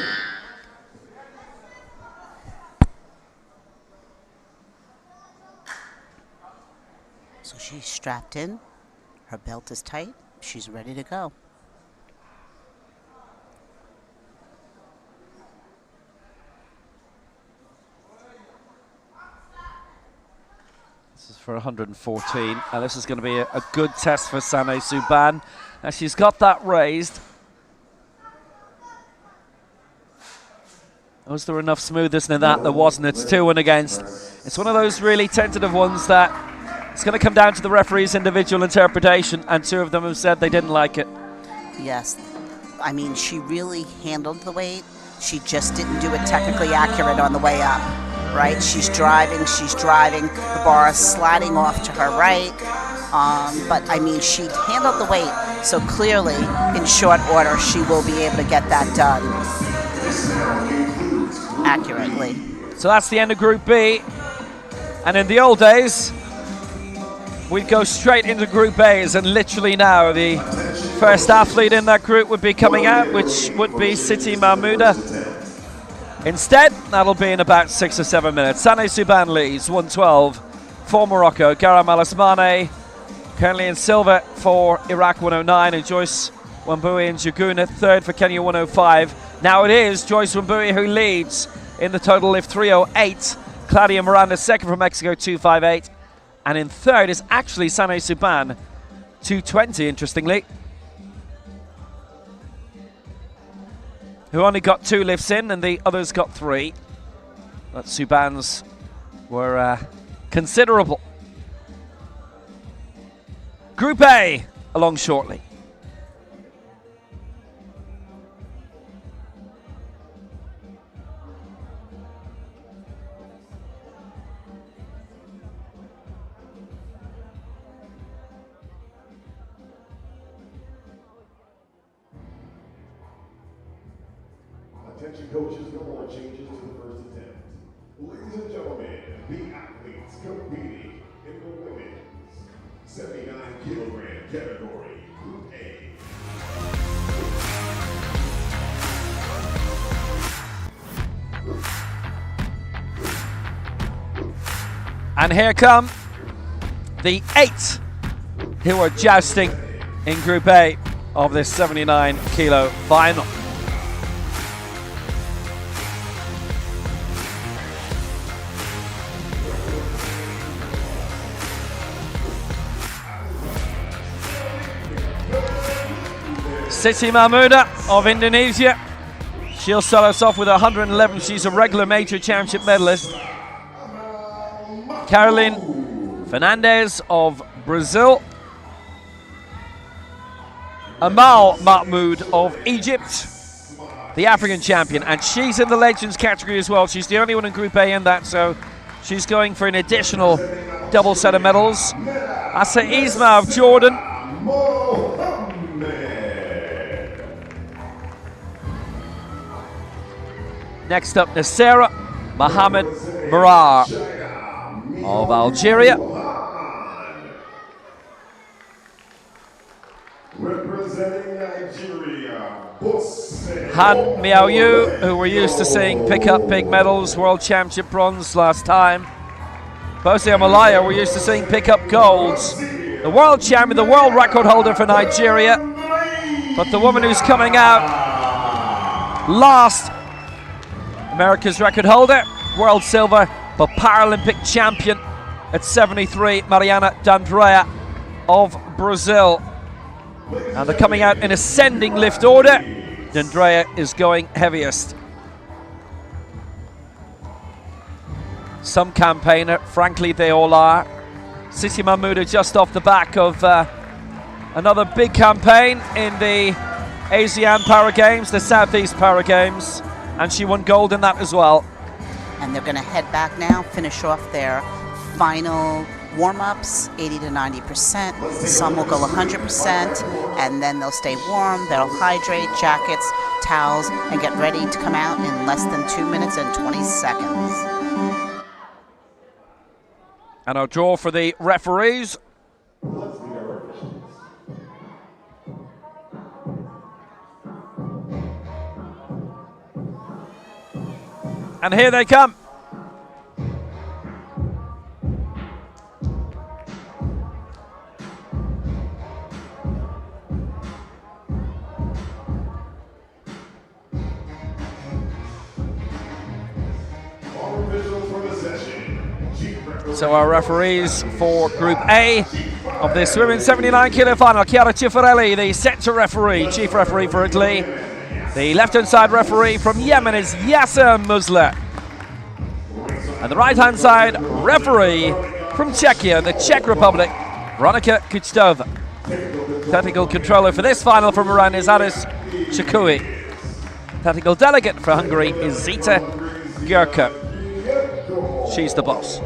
So she's strapped in, her belt is tight, she's ready to go. This is for 114, and this is going to be a good test for Saneh Souban. Now she's got that raised. Was there enough smoothness in that? There wasn't. It's 2 and against. It's one of those really tentative ones that it's going to come down to the referee's individual interpretation, and 2 of them have said they didn't like it. Yes, I mean, she really handled the weight. She just didn't do it technically accurate on the way up, right? She's driving, the bar is sliding off to her right. But I mean, she handled the weight, so clearly, in short order, she will be able to get that done accurately. So that's the end of Group B. And in the old days, we'd go straight into Group A's, and literally now the first athlete in that group would be coming out, which would be Siti Mahmouda. Instead, that'll be in about 6 or 7 minutes. Saneh Souban leads 112 for Morocco. Garam Al-Asmane currently in silver for Iraq 109, and Joyce Wambui and Juguna third for Kenya 105. Now it is Joyce Wambui who leads in the total lift 308. Claudia Miranda second from Mexico 258. And in third is actually Saneh Souban 220, interestingly, who only got 2 lifts in and the others got 3. But Souban's were considerable. Group A along shortly. Attention coaches, no more changes to the first attempt. Ladies and gentlemen, the athletes competing in the women's 79-kilogram category, Group A. And here come the 8 who are jousting in Group A of this 79-kilo final. Siti Mahmouda of Indonesia. She'll start us off with 111. She's a regular major championship medalist. Caroline Fernandez of Brazil. Amal Mahmoud of Egypt, the African champion, and she's in the Legends category as well. She's the only one in Group A in that, so she's going for an additional double set of medals. Asa Isma of Jordan. Next up, Nasera Mohamed Murar of Algeria. Representing Nigeria, Han Miaoyu, who we're used to seeing pick up big medals, world championship bronze last time. Bose Amalaya, we're used to seeing pick up golds. The world champion, the world record holder for Nigeria. But the woman who's coming out last, America's record holder, world silver, but Paralympic champion at 73, Mariana D'Andrea of Brazil. And they're coming out in ascending lift order. D'Andrea is going heaviest. Some campaigner, frankly they all are. Siti Mahmouda just off the back of another big campaign in the ASEAN Para Games, the Southeast Para Games, and she won gold in that as well. And they're going to head back now, finish off their final warm-ups, 80 to 90%. Some will go 100%, and then they'll stay warm. They'll hydrate, jackets, towels, and get ready to come out in less than 2 minutes and 20 seconds. And our draw for the referees. And here they come. So our referees for Group A of this women's 79 kilo final, Chiara Cifarelli, the centre referee, chief referee for Italy. The left-hand side referee from Yemen is Yasser Musler. And the right-hand side referee from Czechia, the Czech Republic, Veronika Kuchtova. Technical controller for this final from Iran is Aris Chakui. Technical delegate for Hungary is Zita Gurka. She's the boss.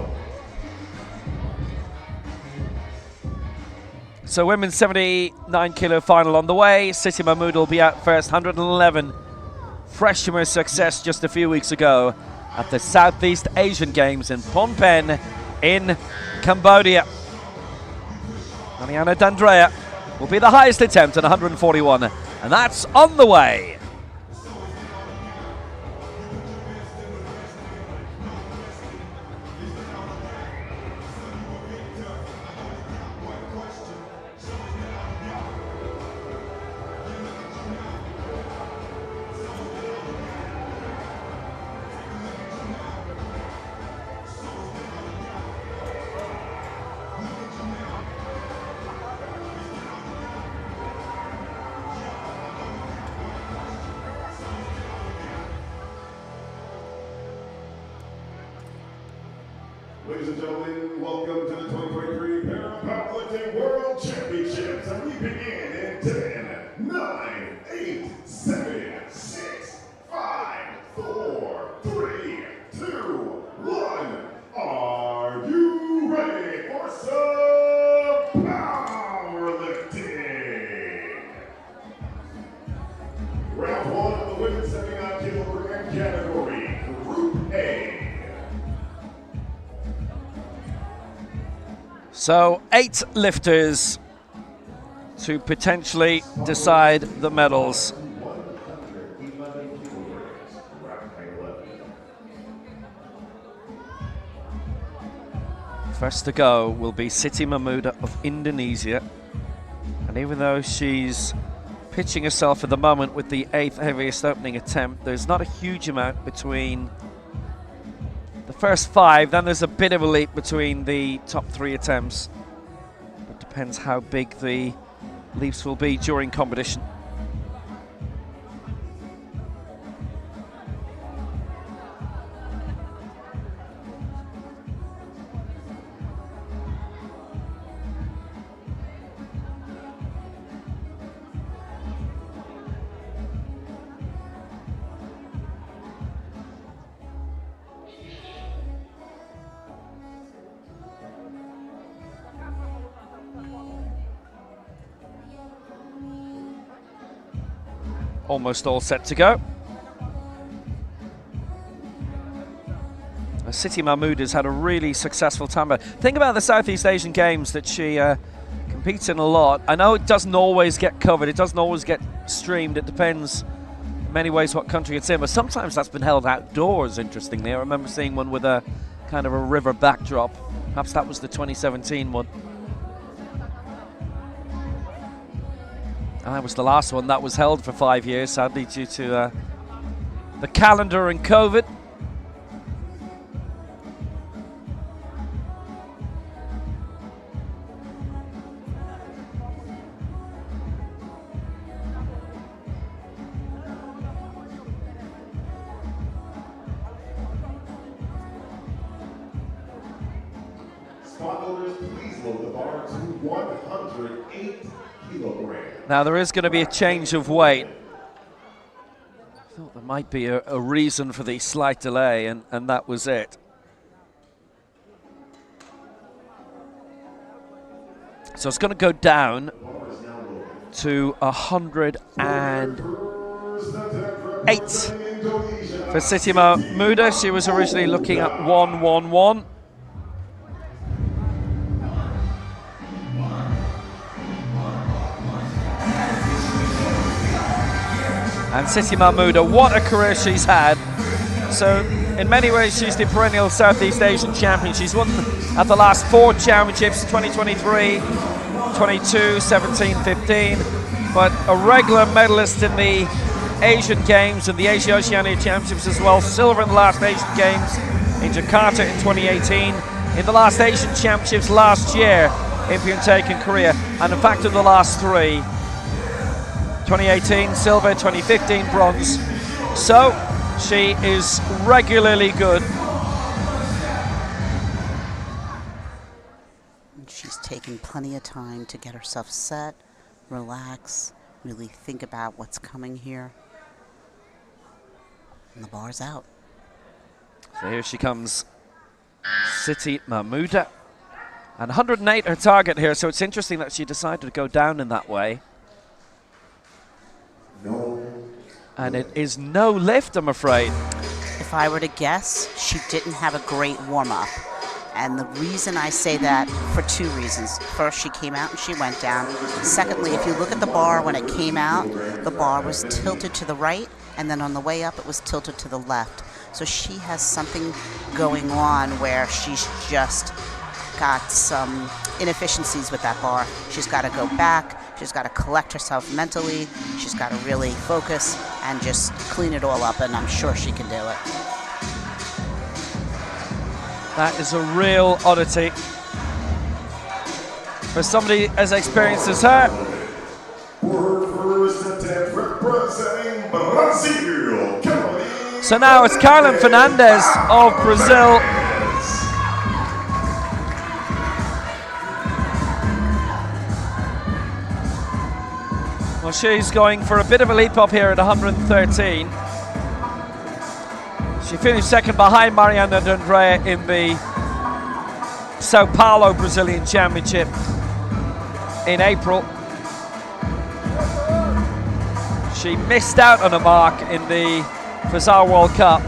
So women's 79 kilo final on the way. Siti Mahmouda will be out first, 111. Fresh from her success just a few weeks ago at the Southeast Asian Games in Phnom Penh in Cambodia. Mariana D'Andrea will be the highest attempt at 141, and that's on the way. Ladies and gentlemen, welcome to the 2023 Paralympic World Championships. And we begin in 10, 9, 8, 7, 6, 5, 4, 3, 2, 1. Are you ready for some powerlifting? Round 1 of the women's 79 kilogram category, Group A. So 8 lifters to potentially decide the medals. First to go will be Siti Mahmouda of Indonesia. And even though she's pitching herself at the moment with the 8th heaviest opening attempt, there's not a huge amount between the first 5, then there's a bit of a leap between the top 3 attempts. It depends how big the leaps will be during competition. Almost all set to go. Siti Mahmouda's had a really successful time. But think about the Southeast Asian Games that she competes in a lot. I know it doesn't always get covered, it doesn't always get streamed, it depends in many ways what country it's in, but sometimes that's been held outdoors, interestingly. I remember seeing one with a kind of a river backdrop. Perhaps that was the 2017 one. And that was the last one that was held for 5 years, sadly, due to the calendar and COVID. Spotloaders, please load the bar to 108 kilograms. Now there is going to be a change of weight. I thought there might be a reason for the slight delay, and that was it. So it's going to go down to 108 for Sitima Muda. She was originally looking at 111. And Sitima Muda, what a career she's had. So in many ways she's the perennial Southeast Asian champion. She's won at the last 4 championships, 2023, 22, 17, 15, but a regular medalist in the Asian Games and the Asia Oceania Championships as well. Silver in the last Asian Games in Jakarta in 2018, in the last Asian Championships last year in Pyeongtaek in Korea, and in fact in the last 3. 2018 silver, 2015 bronze. So she is regularly good. She's taken plenty of time to get herself set, relax, really think about what's coming here. And the bar's out. So here she comes, Sitima Muda. And 108 her target here, so it's interesting that she decided to go down in that way. And it is no lift, I'm afraid. If I were to guess, she didn't have a great warm-up. And the reason I say that, for 2 reasons. First, she came out and she went down. Secondly, if you look at the bar when it came out, the bar was tilted to the right, and then on the way up it was tilted to the left. So she has something going on where she's just got some inefficiencies with that bar. She's got to go back. She's got to collect herself mentally. She's got to really focus and just clean it all up, and I'm sure she can do it. That is a real oddity for somebody as experienced as her. For her first attempt representing Brazil, So now it's Carolyn Fernandez of Brazil. Well, she's going for a bit of a leap up here at 113. She finished second behind Mariana D'Andrea in the Sao Paulo Brazilian Championship in April. She missed out on a mark in the Fazar World Cup.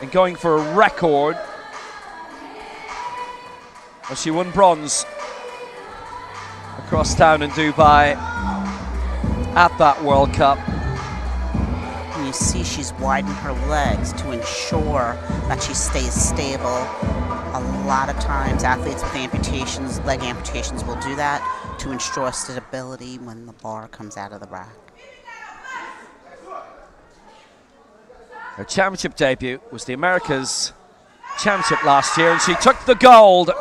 And going for a record. Well, she won bronze across town in Dubai at that World Cup. And you see she's widened her legs to ensure that she stays stable. A lot of times athletes with amputations, leg amputations, will do that to ensure stability when the bar comes out of the rack. Her championship debut was the Americas Championship last year, and she took the gold.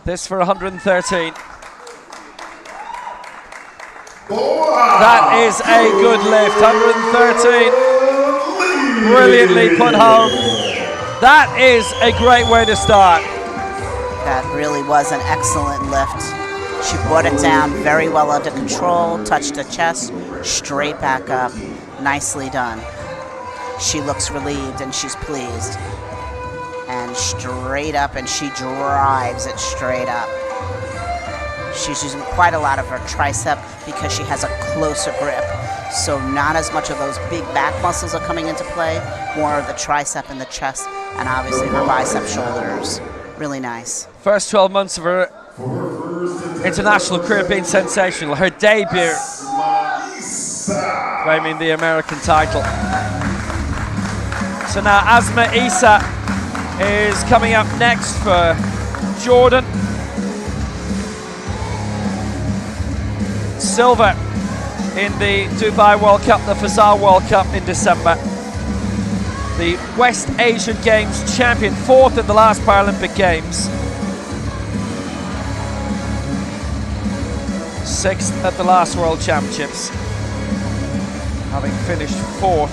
This for 113. That is a good lift, 113. Brilliantly put home. That is a great way to start. That really was an excellent lift. She brought it down very well under control, touched the chest, straight back up. Nicely done. She looks relieved and she's pleased. And straight up, and she drives it straight up. She's using quite a lot of her tricep because she has a closer grip. So not as much of those big back muscles are coming into play, more of the tricep and the chest, and obviously her bicep shoulders. Really nice. First 12 months of her international career being sensational. Her debut claiming the American title. So now Asma Issa is coming up next for Jordan. Silver in the Dubai World Cup, the Fazal World Cup in December. The West Asian Games champion, 4th in the last Paralympic Games. 6th at the last World Championships, having finished 4th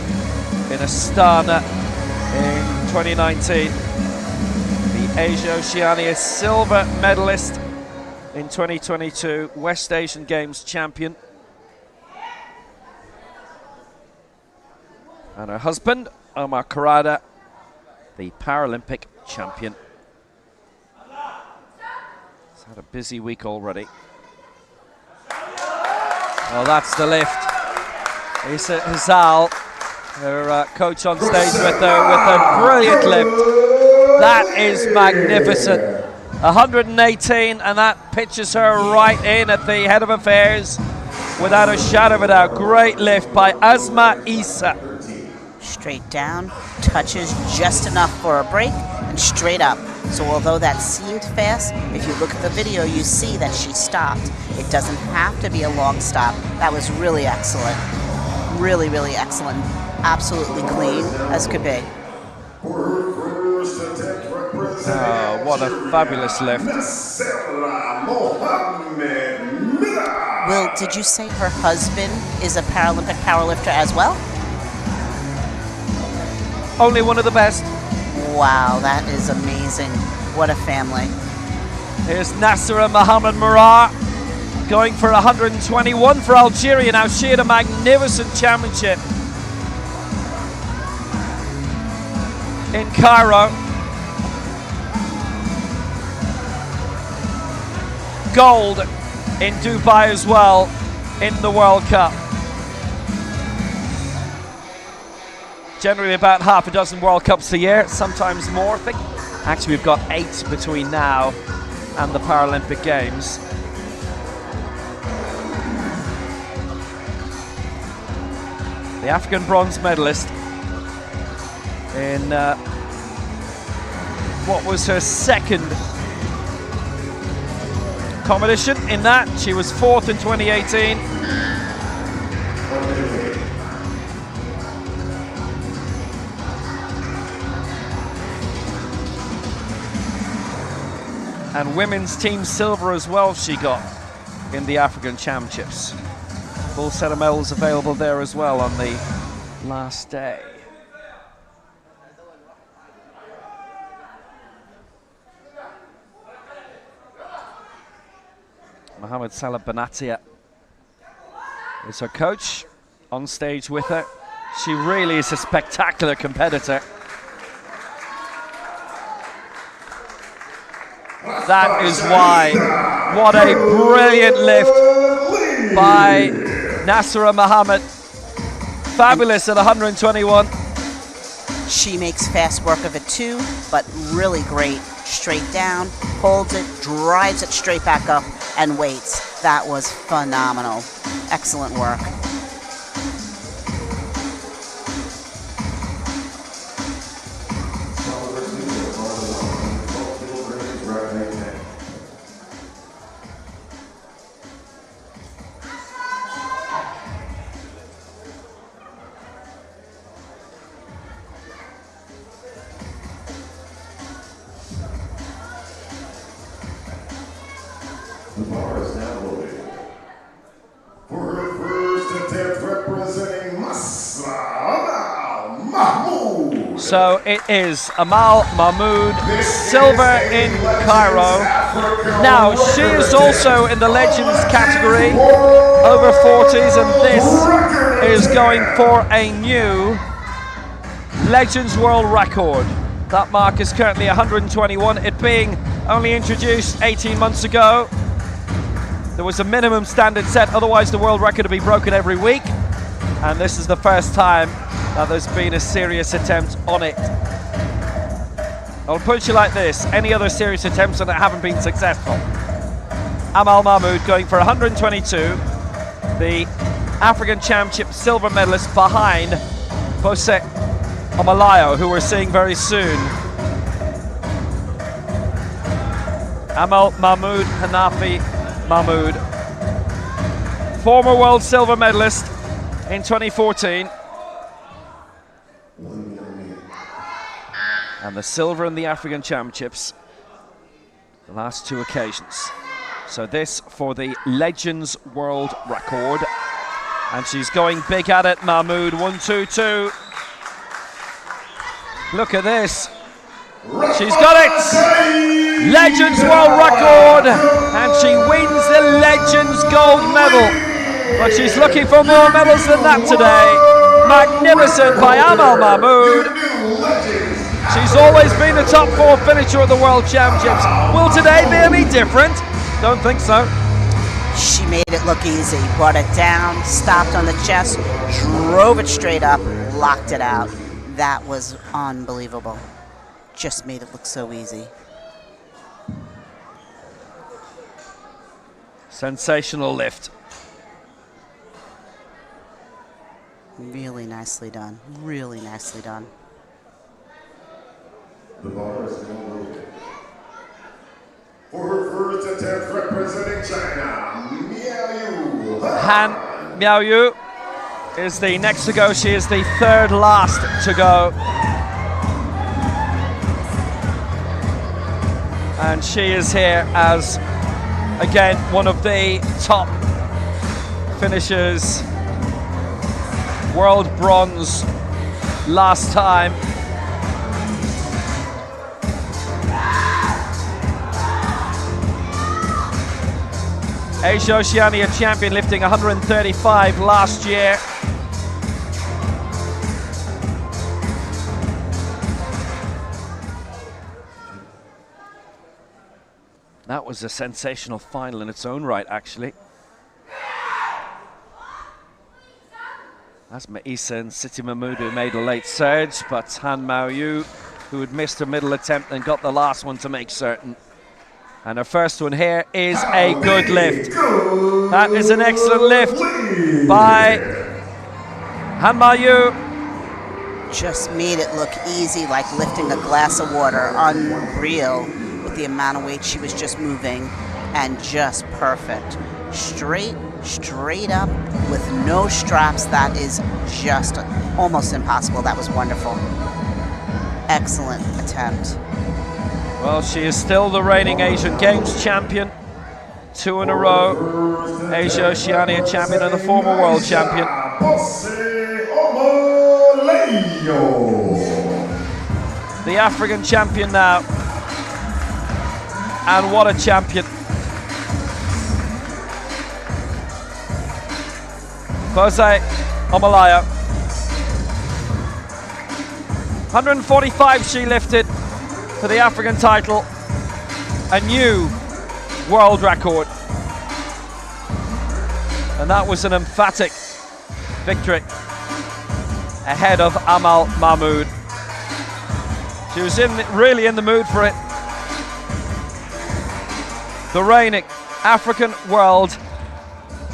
in Astana in 2019. The Asia Oceania silver medalist in 2022, West Asian Games champion. And her husband, Omar Karada, the Paralympic champion. He's had a busy week already. Well, that's the lift. Isa Hazal, her coach on stage with a brilliant lift. That is magnificent. 118, and that pitches her right in at the head of affairs without a shadow of a doubt. Great lift by Asma Isa. Straight down, touches just enough for a break, and straight up. So although that seemed fast, if you look at the video, you see that she stopped. It doesn't have to be a long stop. That was really excellent. Really, really excellent. Absolutely clean as could be. Oh, what a fabulous lift. Will, did you say her husband is a Paralympic powerlifter as well? Only one of the best. Wow, that is amazing. What a family. Here's Nasra Mohamed Murad going for 121 for Algeria. Now, she had a magnificent championship in Cairo. Gold in Dubai as well in the World Cup. Generally about half a dozen World Cups a year, sometimes more. I think actually we've got 8 between now and the Paralympic Games. The African bronze medalist in what was her second competition. In that, she was 4th in 2018. And women's team silver as well she got in the African Championships. Full set of medals available there as well on the last day. Mohamed Salah Benatia is her coach, on stage with her. She really is a spectacular competitor. That is why. What a brilliant lift by Nasra Mohamed. Fabulous at 121. She makes fast work of it too, but really great. Straight down, holds it, drives it straight back up, and waits. That was phenomenal. Excellent work. The bar is now loaded. For her first attempt representing Masra Mahmoud. So it is Amal Mahmoud, silver in Cairo. Now, she is also in the Legends category, over 40s, and this is going for a new Legends World Record. That mark is currently 121, it being only introduced 18 months ago. There was a minimum standard set, otherwise the world record would be broken every week. And this is the first time that there's been a serious attempt on it. I'll put it like this, any other serious attempts on it haven't been successful. Amal Mahmoud going for 122, the African Championship silver medalist behind Bose Omalayo, who we're seeing very soon Amal Mahmoud Hanafi Mahmoud, former world silver medalist in 2014. And the silver in the African Championships, the last two occasions. So this for the Legends World Record. And she's going big at it, Mahmoud, 1-2-2. Look at this. She's got it! Legends World Record! And she wins the Legends Gold Medal. But she's looking for more medals than that today. Magnificent by Amal Mahmoud. She's always been the top 4 finisher at the World Championships. Will today be any different? Don't think so. She made it look easy. Brought it down, stopped on the chest, drove it straight up, locked it out. That was unbelievable. Just made it look so easy. Sensational lift. Really nicely done. Really nicely done. The bar is now loaded. For her first attempt representing China, Miao Yu. Han Miao Yu is the next to go. She is the third last to go. And she is here as, again, one of the top finishers. World bronze last time. Asia Oceania champion, lifting 135 last year. That was a sensational final in its own right, actually. That's Maisa and Siti Mahmoud who made a late surge, but Han Mao Yu, who had missed her middle attempt and got the last one to make certain. And her first one here is a good lift. That is an excellent lift by Han Mao Yu. Just made it look easy, like lifting a glass of water. Unreal with the amount of weight she was just moving, and just perfect. Straight up with no straps. That is just almost impossible. That was wonderful. Excellent attempt. Well, she is still the reigning Asian Games champion. 2 in a row. Asia Oceania champion and the former world champion. The African champion now. And what a champion. Bose Omalayo. 145 she lifted for the African title. A new world record. And that was an emphatic victory ahead of Amal Mahmoud. She was really in the mood for it. The reigning African world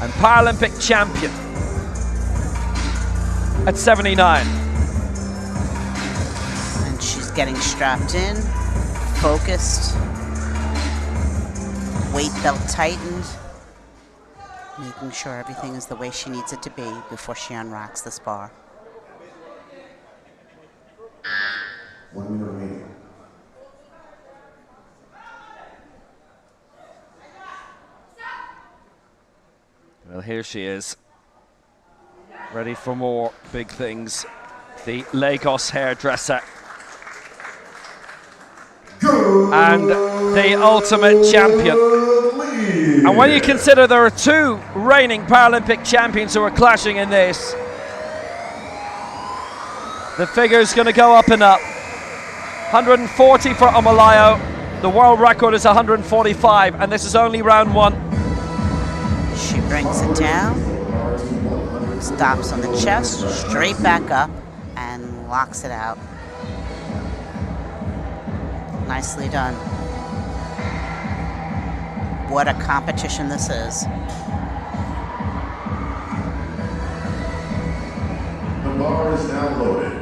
and Paralympic champion at 79. And she's getting strapped in, focused, weight belt tightened, making sure everything is the way she needs it to be before she unrocks this bar. 1 minute remaining. Well, here she is, ready for more big things. The Lagos hairdresser and the ultimate champion. And when you consider there are 2 reigning Paralympic champions who are clashing in this, the figure's going to go up and up. 140 for Omalayo. The world record is 145, and this is only round 1. She brings it down, stops on the chest, straight back up, and locks it out. Nicely done. What a competition this is. The bar is now loaded.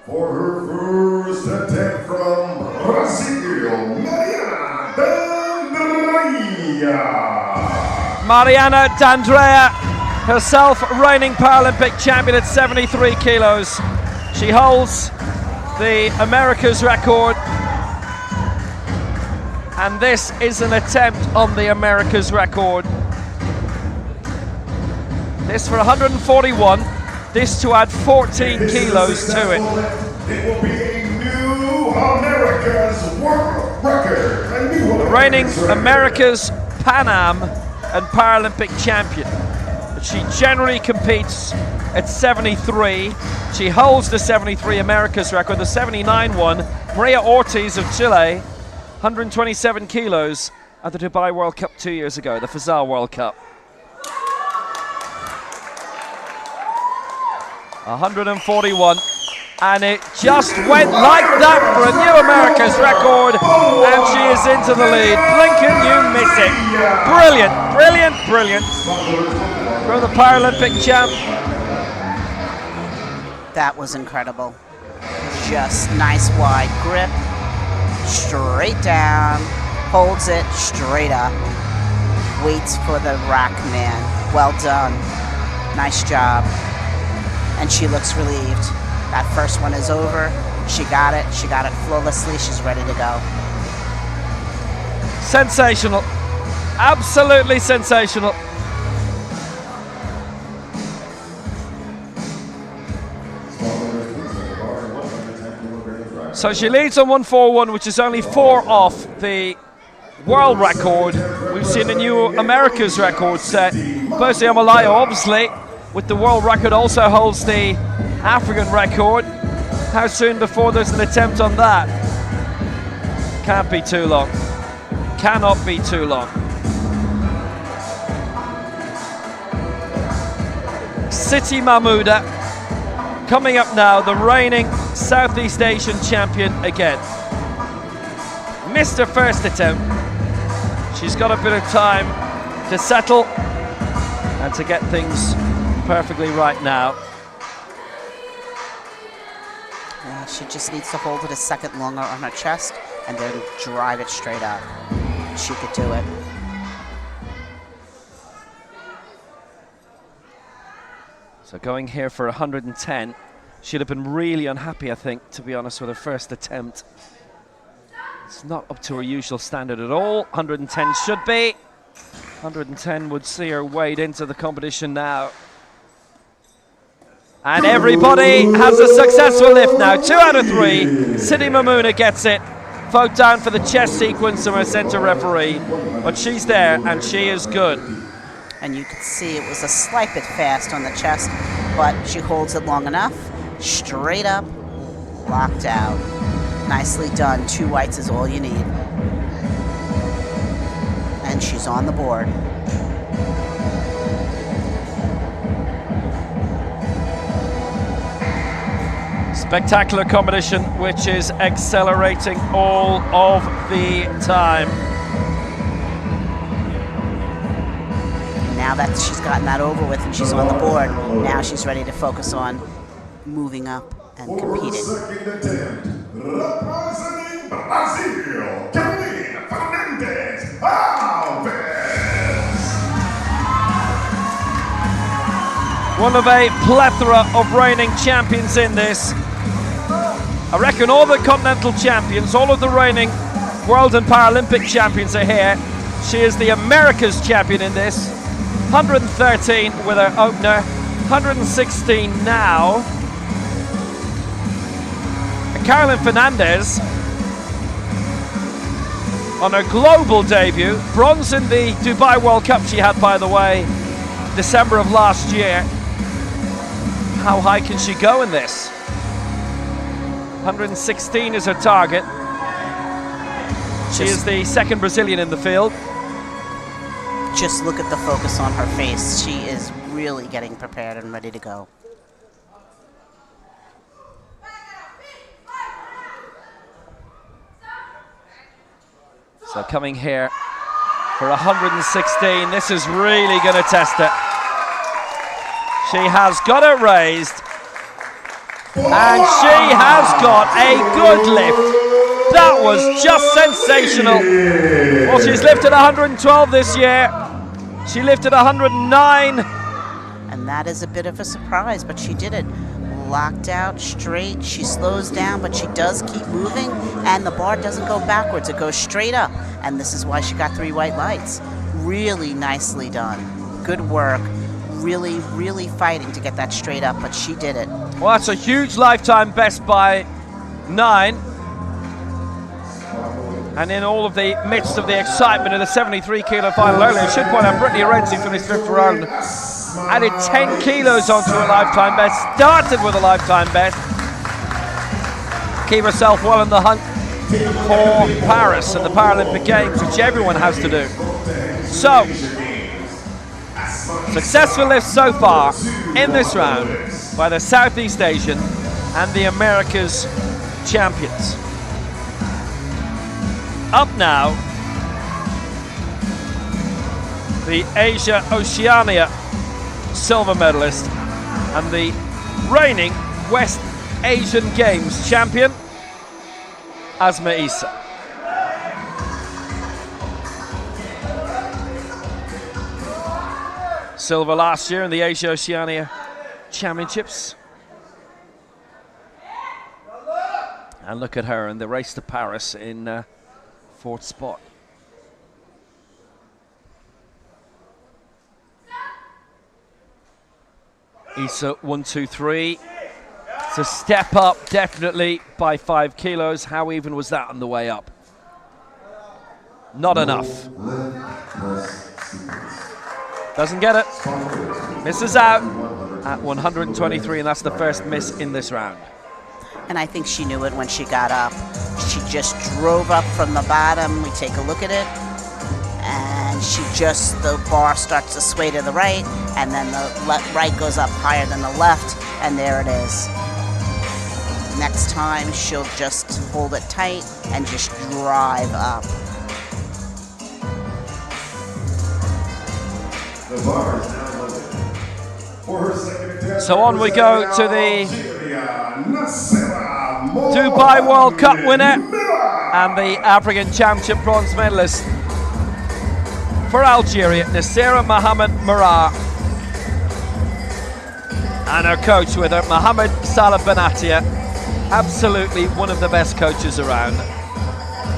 For her first attempt from Brazil, Mariana Mariana D'Andrea, herself reigning Paralympic champion at 73 kilos. She holds the America's record. And this is an attempt on the America's record. This for 141. This to add 14 kilos to it. It will be a new America's world record. The reigning America's Pan Am and Paralympic champion. But she generally competes at 73. She holds the 73 America's record, the 79 one. Maria Ortiz of Chile, 127 kilos at the Dubai World Cup 2 years ago, the Fazal World Cup. 141, and it just went like that for a new America's record, and she is into the lead. Blink and you miss it. Brilliant, brilliant, brilliant from the Paralympic champ. That was incredible. Just nice wide grip, straight down, holds it straight up, waits for the rack man. Well done, nice job. And she looks relieved. That first one is over. She got it flawlessly. She's ready to go. Sensational, absolutely sensational. So she leads on 141, which is only 4 off the world record. We've seen a new America's record set. Percy Amalayo, obviously, with the world record, also holds the African record. How soon before there's an attempt on that? Can't be too long. Cannot be too long. Siti Mahmouda coming up now, the reigning Southeast Asian champion again. Missed her first attempt. She's got a bit of time to settle and to get things perfectly right now. Yeah, she just needs to hold it a second longer on her chest and then drive it straight up. She could do it. So going here for 110. She'd have been really unhappy, I think, to be honest, with her first attempt. It's not up to her usual standard at all. 110 should be. 110 would see her wade into the competition now. And everybody has a successful lift now. 2 out of 3. Siti Mahmouda gets it. Vote down for the chest sequence from her center referee. But she's there, and she is good. And you could see it was a slight bit fast on the chest, but she holds it long enough. Straight up, locked out. Nicely done. 2 whites is all you need. And she's on the board. Spectacular competition, which is accelerating all of the time. Now that she's gotten that over with and she's on the board, now she's ready to focus on moving up and competing. Second attempt, representing Brazil, Carolina Fernandez Alves. One of a plethora of reigning champions in this. I reckon all the continental champions, all of the reigning world and Paralympic champions are here. She is the America's champion in this. 113 with her opener, 116 now. And Carolyn Fernandez on her global debut, bronze in the Dubai World Cup she had, by the way, December of last year. How high can she go in this? 116 is her target. She is the second Brazilian in the field. Just look at the focus on her face. She is really getting prepared and ready to go. So coming here for 116, this is really going to test it. She has got it raised, and she has got a good lift. That was just sensational. Well, she's lifted 112 this year. She lifted 109. And that is a bit of a surprise, but she did it. Locked out, straight. She slows down, but she does keep moving, and the bar doesn't go backwards. It goes straight up, and this is why she got 3 white lights. Really nicely done. Good work. Really, really fighting to get that straight up, but she did it. Well, that's a huge lifetime best by 9. And in all of the midst of the excitement of the 73 kilo final earlier, I should point out Brittany Renzi finished 5th round, added 10 kilos onto a lifetime best, started with a lifetime best, keep herself well in the hunt for Paris and the Paralympic Games, which everyone has to do. So, successful lifts so far in this round by the Southeast Asian and the Americas champions. Up now, the Asia Oceania silver medalist and the reigning West Asian Games champion, Asma Issa. Silver last year in the Asia Oceania Championships. And look at her in the race to Paris in 4th spot. Issa 1, 2, 3. It's a step up, definitely, by 5 kilos. How even was that on the way up? Not enough. Doesn't get it. Misses out at 123, and that's the first miss in this round. And I think she knew it when she got up. She just drove up from the bottom. We take a look at it, and the bar starts to sway to the right, and then the right goes up higher than the left, and there it is. Next time, she'll just hold it tight and just drive up. The bar is now loaded. For her second attempt, So on we go to the Dubai World Cup winner and the African Championship bronze medalist for Algeria, Nasira Mohamed Mirar, and her coach with her, Mohamed Salah Benatia, absolutely one of the best coaches around.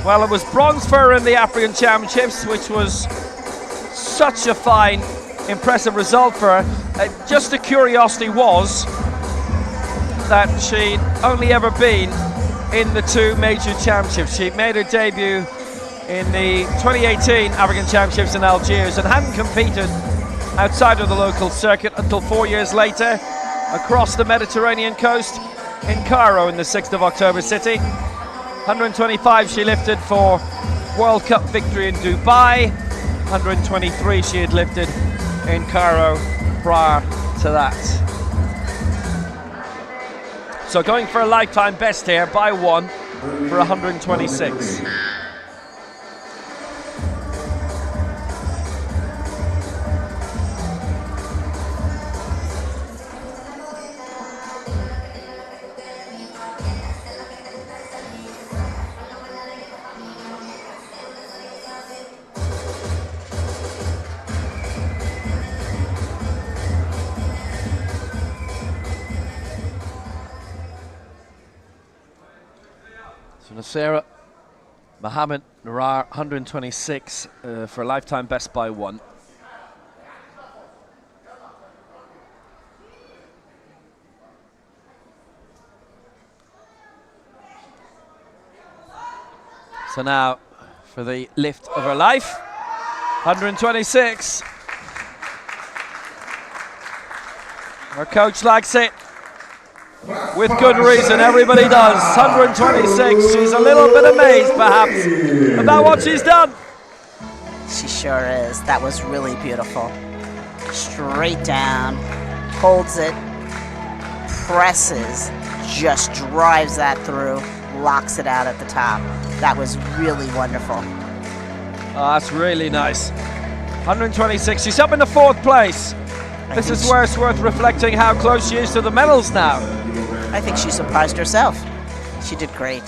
Well, it was bronze for her in the African Championships, which was such a fine, impressive result for her. Just a curiosity was that she'd only ever been in the 2 major championships. She made her debut in the 2018 African Championships in Algiers and hadn't competed outside of the local circuit until 4 years later across the Mediterranean coast in Cairo in the 6th of October city. 125 she lifted for World Cup victory in Dubai. 123 she had lifted in Cairo prior to that. So going for a lifetime best here by 1 for 126. So Nasira Mohamed Mirar, 126 for a lifetime best by 1. So now for the lift of her life, 126. Her coach likes it. With good reason, everybody does. 126, she's a little bit amazed perhaps about what she's done. She sure is. That was really beautiful. Straight down, holds it, presses, just drives that through, locks it out at the top. That was really wonderful. Oh, that's really nice. 126, she's up in the 4th place. This is where it's worth reflecting how close she is to the medals now. I think she surprised herself. She did great.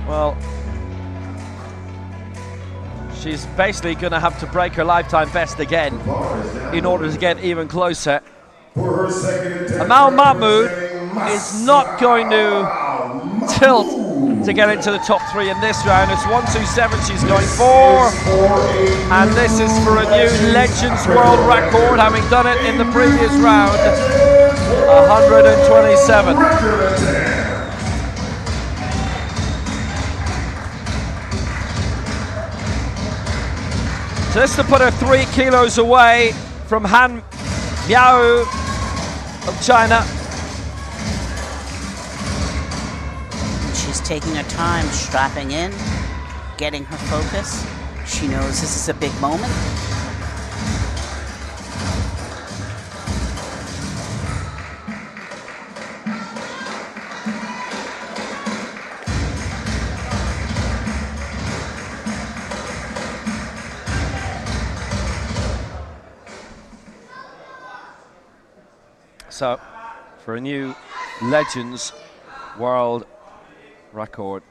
Well, She's basically going to have to break her lifetime best again in order to get even closer. Amal Mahmood is not going to tilt to get into the top 3 in this round. It's 1:27 she's going for, and this is for a new Legends World Record, having done it in the previous round, 127. So this to put her 3 kilos away from Han Miao of China. She's taking her time, strapping in, getting her focus. She knows this is a big moment. So, for a new Legends World Record.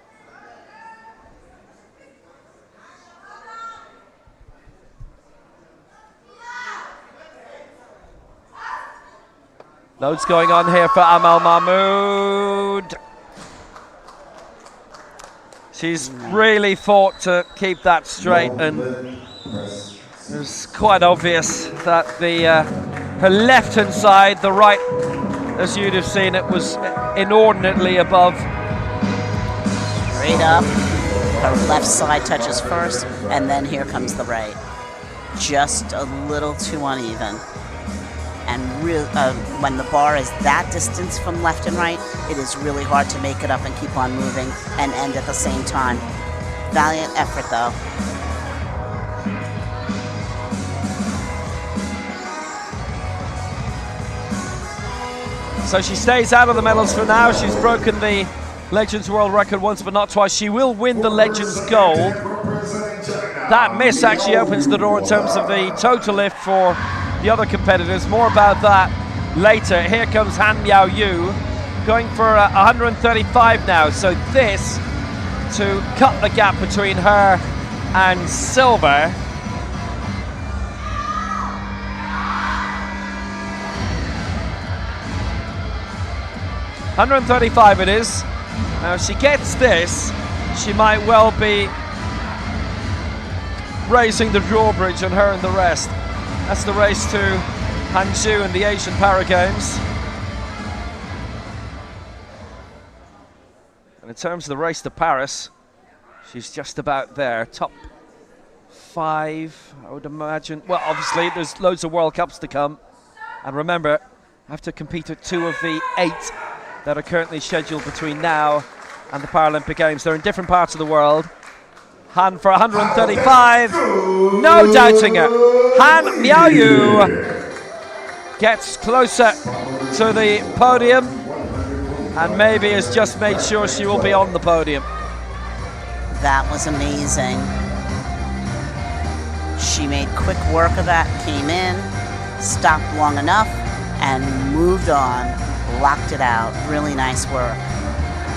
Loads going on here for Amal Mahmood. She's really fought to keep that straight, and it was quite obvious that her left-hand side, the right, as you'd have seen, it was inordinately above. Straight up, her left side touches first, and then here comes the right. Just a little too uneven. And when the bar is that distance from left and right, it is really hard to make it up and keep on moving and end at the same time. Valiant effort, though. So she stays out of the medals for now. She's broken the Legends World Record once but not twice. She will win the Legends Gold. That miss actually opens the door in terms of the total lift for the other competitors. More about that later. Here comes Han Miao Yu, going for 135 now. So this to cut the gap between her and silver. $135 it is. Now if she gets this, she might well be raising the drawbridge on her and the rest. That's the race to Hangzhou and the Asian Para Games. And in terms of the race to Paris, she's just about there. Top 5, I would imagine. Well, obviously there's loads of World Cups to come. And remember, I have to compete at 2 of the 8 that are currently scheduled between now and the Paralympic Games. They're in different parts of the world. Han for 135, no doubting her. Han Miao Yu gets closer to the podium and maybe has just made sure she will be on the podium. That was amazing. She made quick work of that, came in, stopped long enough, and moved on. Locked it out. Really nice work.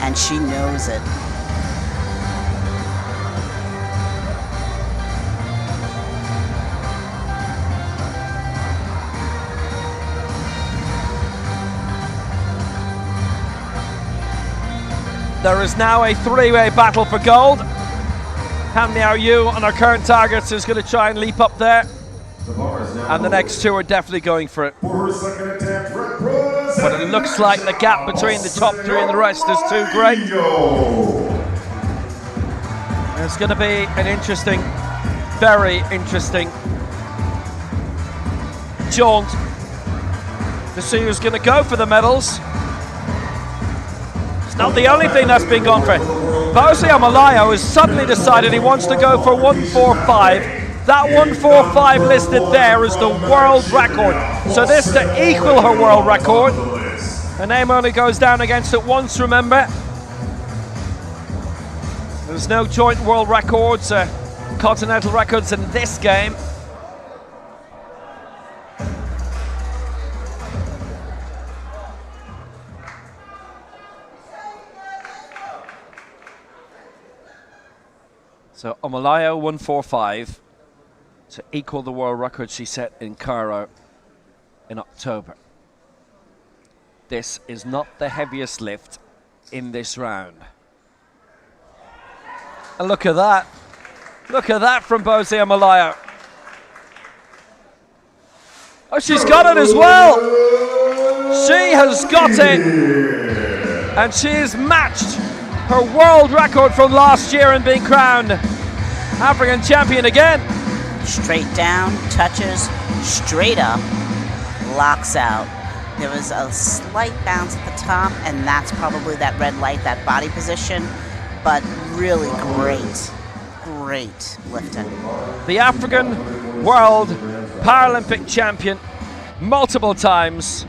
And she knows it. There is now a 3-way battle for gold. Han Miao Yu on our current targets is going to try and leap up there. And the next 2 are definitely going for it. But it looks like the gap between the top 3 and the rest is too great. It's going to be an interesting, very interesting jaunt to see who's going to go for the medals. It's not the only thing that's been gone for. Bosley Amalayo has suddenly decided he wants to go for 145. That 145 listed there is the world record. So this to equal her world record. Her name only goes down against it once, remember. There's no joint world records, continental records in this game. So Omalayo 145 to equal the world record she set in Cairo in October. This is not the heaviest lift in this round. And look at that. Look at that from Bose Omalayo. Oh, she's got it as well. She has got it. And she has matched her world record from last year and being crowned African champion again. Straight down, touches, straight up, locks out. There was a slight bounce at the top, and that's probably that red light, that body position, but really great lifting. The African world Paralympic champion multiple times.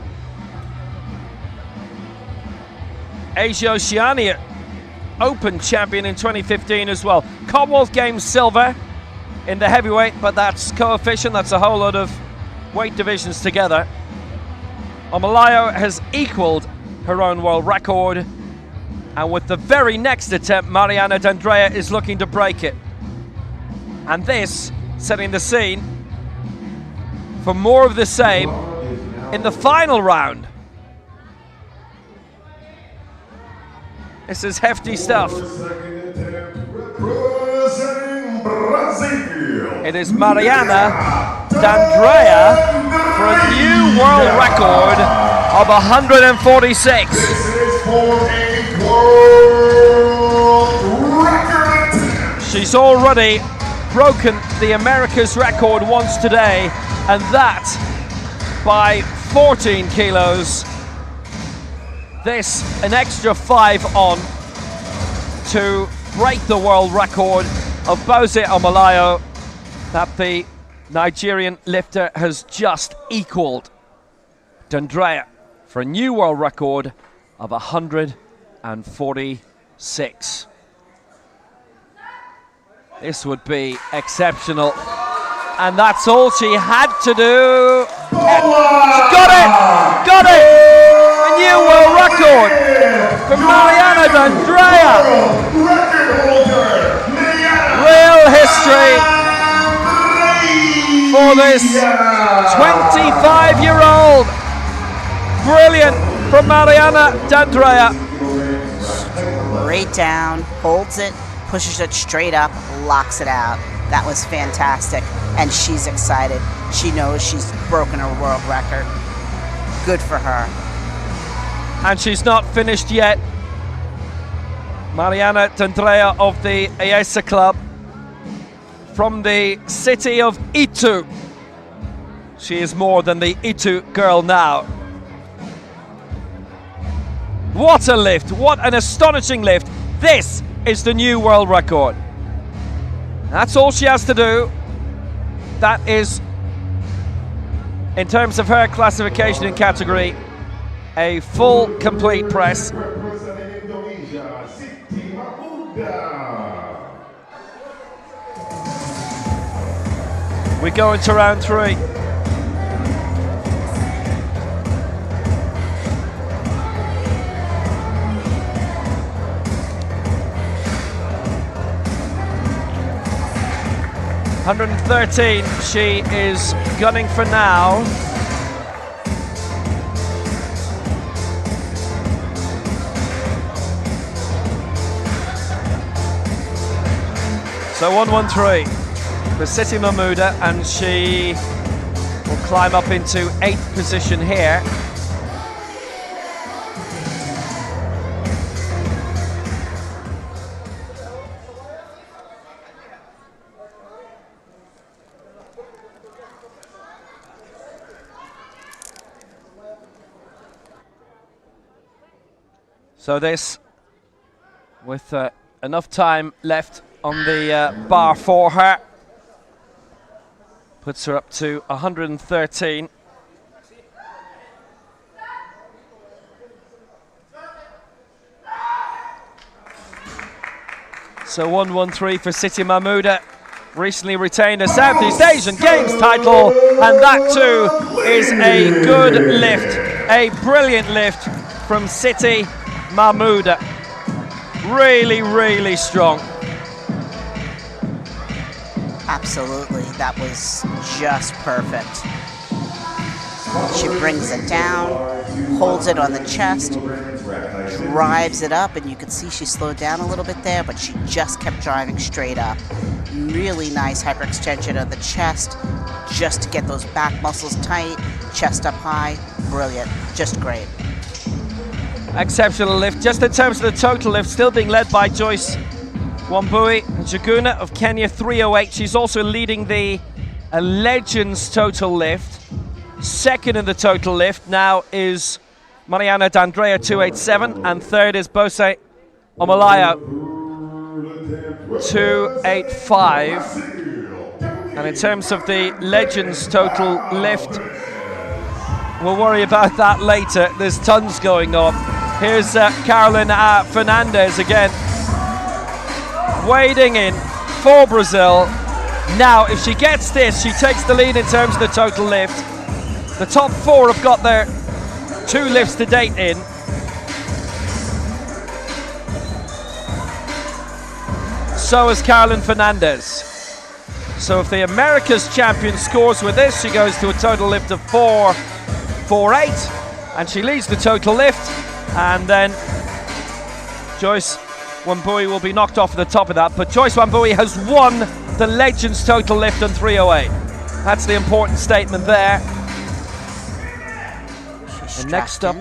Asia Oceania Open champion in 2015 as well. Commonwealth Games silver in the heavyweight, but that's coefficient, that's a whole lot of weight divisions together. Omalayo has equaled her own world record, and with the very next attempt, Mariana D'Andrea is looking to break it. And this setting the scene for more of the same in the final round. This is hefty stuff. It is Mariana D'Andrea for a new world record of 146. This is for a world record. She's already broken the America's record once today, and that by 14 kilos. This an extra 5 on to break the world record of Bose Omalayo that the Nigerian lifter has just equaled D'Andrea for a new world record of 146. This would be exceptional, and that's all she had to do. Got it! Got it! A new world record for Mariana D'Andrea. Real history for this 25-year-old. Brilliant from Mariana D'Andrea. Straight down, holds it, pushes it straight up, locks it out. That was fantastic, and she's excited. She knows she's broken her world record. Good for her. And she's not finished yet. Mariana D'Andrea of the AESA Club from the city of Itu. She is more than the Itu girl now. What a lift, what an astonishing lift. This is the new world record. That's all she has to do. That is, in terms of her classification and category, a full, complete press. Representing Indonesia, Siti Mahmuda. We go into round 3. .113 she is gunning for now. So 113 for Siti Mahmuda, and she will climb up into 8th position here. So this, with enough time left on the bar for her, puts her up to 113. So 113 for Siti Mahmuda, recently retained a Southeast Asian Games title, and that too is a good lift, a brilliant lift from Siti Mahmuda. Really, really strong. Absolutely, that was just perfect. She brings it down, holds it on the chest, drives it up, and you can see she slowed down a little bit there, but she just kept driving straight up. Really nice hyperextension of the chest, just to get those back muscles tight, chest up high. Brilliant, just great. Exceptional lift. Just in terms of the total lift, still being led by Joyce Wambui Njuguna of Kenya, 308. She's also leading the Legends total lift. Second in the total lift now is Mariana D'Andrea, 287, and third is Bose Omalayo, 285. And in terms of the Legends total lift, we'll worry about that later. There's tons going on. Here's Carolyn Fernandez again, wading in for Brazil. Now, if she gets this, she takes the lead in terms of the total lift. The top four have got their 2 lifts to date in. So has Carolyn Fernandez. So if the Americas champion scores with this, she goes to a total lift of 448, and she leads the total lift. And then Joyce Wambui will be knocked off at the top of that. But Joyce Wambui has won the Legends total lift on 308. That's the important statement there. And next up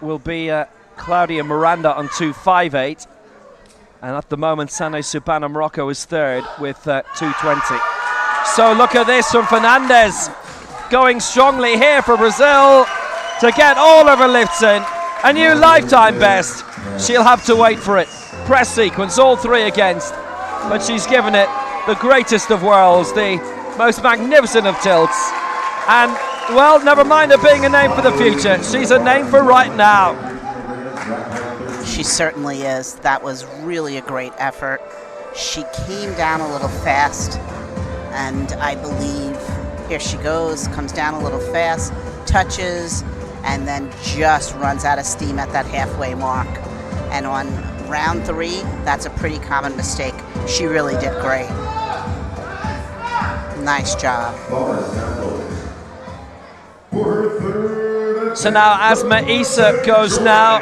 will be Claudia Miranda on 258. And at the moment, Sane Subana Morocco is third with 220. So look at this from Fernandez. Going strongly here for Brazil to get all of her lifts in. A new lifetime best. She'll have to wait for it. Press sequence, all 3 against. But she's given it the greatest of worlds, the most magnificent of tilts. And, well, never mind her being a name for the future. She's a name for right now. She certainly is. That was really a great effort. She came down a little fast, and I believe, here she goes, comes down a little fast, touches, and then just runs out of steam at that halfway mark. And on round 3, that's a pretty common mistake. She really did great. Nice job. So now Asma Issa goes now.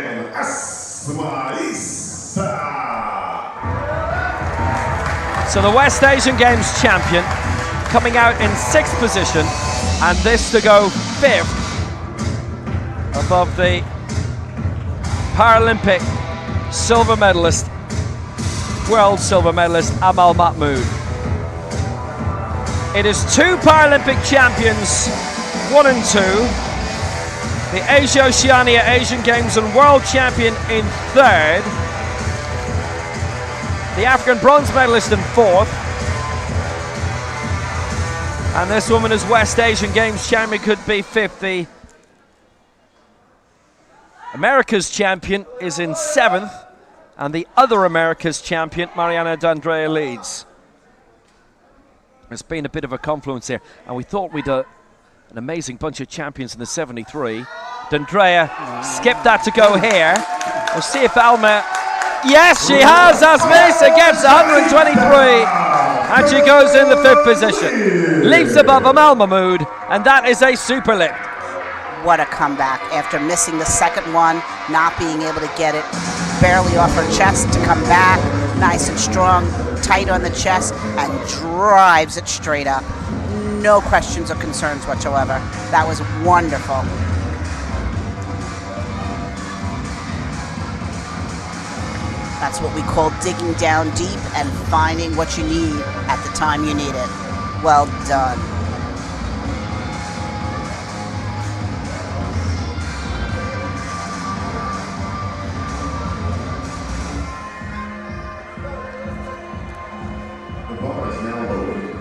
So the West Asian Games champion coming out in 6th position, and this to go 5th above the Paralympic silver medalist, world silver medalist Amal Mahmood. It is 2 Paralympic champions, 1 and 2. The Asia Oceania Asian Games and world champion in 3rd. The African bronze medalist in 4th. And this woman is West Asian Games champion, could be 5th. The America's champion is in 7th. And the other America's champion, Mariana D'Andrea, leads. There's been a bit of a confluence here. And we thought we'd an amazing bunch of champions in the 73. D'Andrea skipped that to go here. We'll see if Alma... Yes, she has! Asmisa gets 123. And she goes in the 5th position. Leaps above Amal Mahmood, and that is a super lift. What a comeback. After missing the second one, not being able to get it barely off her chest, to come back nice and strong, tight on the chest, and drives it straight up. No questions or concerns whatsoever. That was wonderful. That's what we call digging down deep and finding what you need at the time you need it. Well done. The bar is now loaded.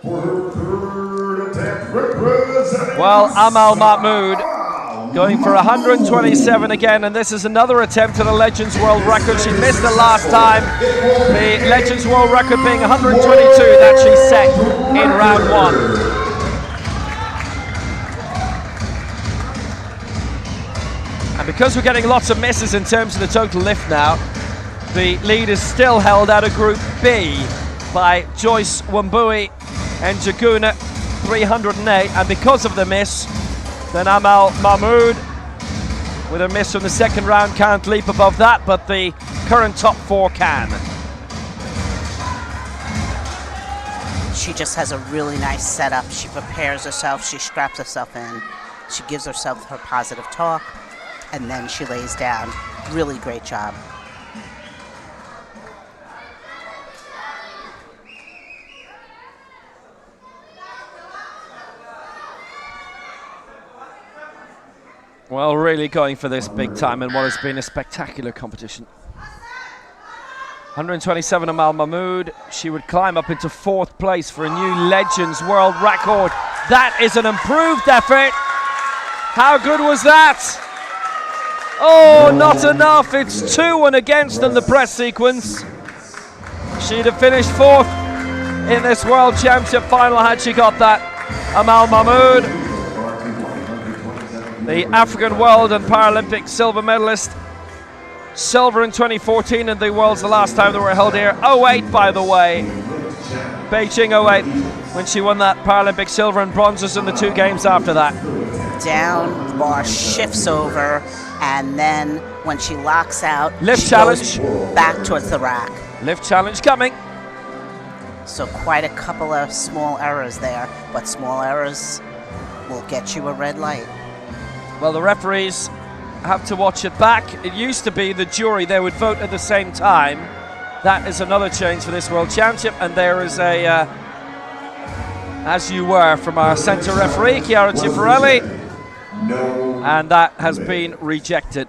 For her 3rd attempt, representing... Well, Amal Mahmood going for 127 again, and this is another attempt at a Legends World Record. She missed it last time. The Legends World Record being 122 that she set in round 1. And because we're getting lots of misses in terms of the total lift now, the lead is still held out of Group B by Joyce Wambui and Jaguna, 308. And because of the miss, then Amal Mahmood, with a miss from the second round, can't leap above that, but the current top 4 can. She just has a really nice setup. She prepares herself, she straps herself in, she gives herself her positive talk, and then she lays down. Really great job. Well, really going for this big time in what has been a spectacular competition. 127 Amal Mahmood. She would climb up into 4th place for a new Legends World Record. That is an improved effort. How good was that? Oh, not enough. It's 2-1 against in the press sequence. She'd have finished 4th in this World Championship final had she got that. Amal Mahmood, the African World and Paralympic silver medalist. Silver in 2014 in the Worlds the last time they were held here. 08, by the way. Beijing 08, when she won that Paralympic silver and bronzes in the 2 games after that. Down, the bar shifts over, and then when she locks out, Lift she challenge. goes back towards the rack. Lift challenge coming. So quite a couple of small errors there, but small errors will get you a red light. Well, the referees have to watch it back. It used to be the jury, they would vote at the same time. That is another change for this World Championship, and there is a, as you were, from our centre referee, Chiara Cifarelli, and that has been rejected.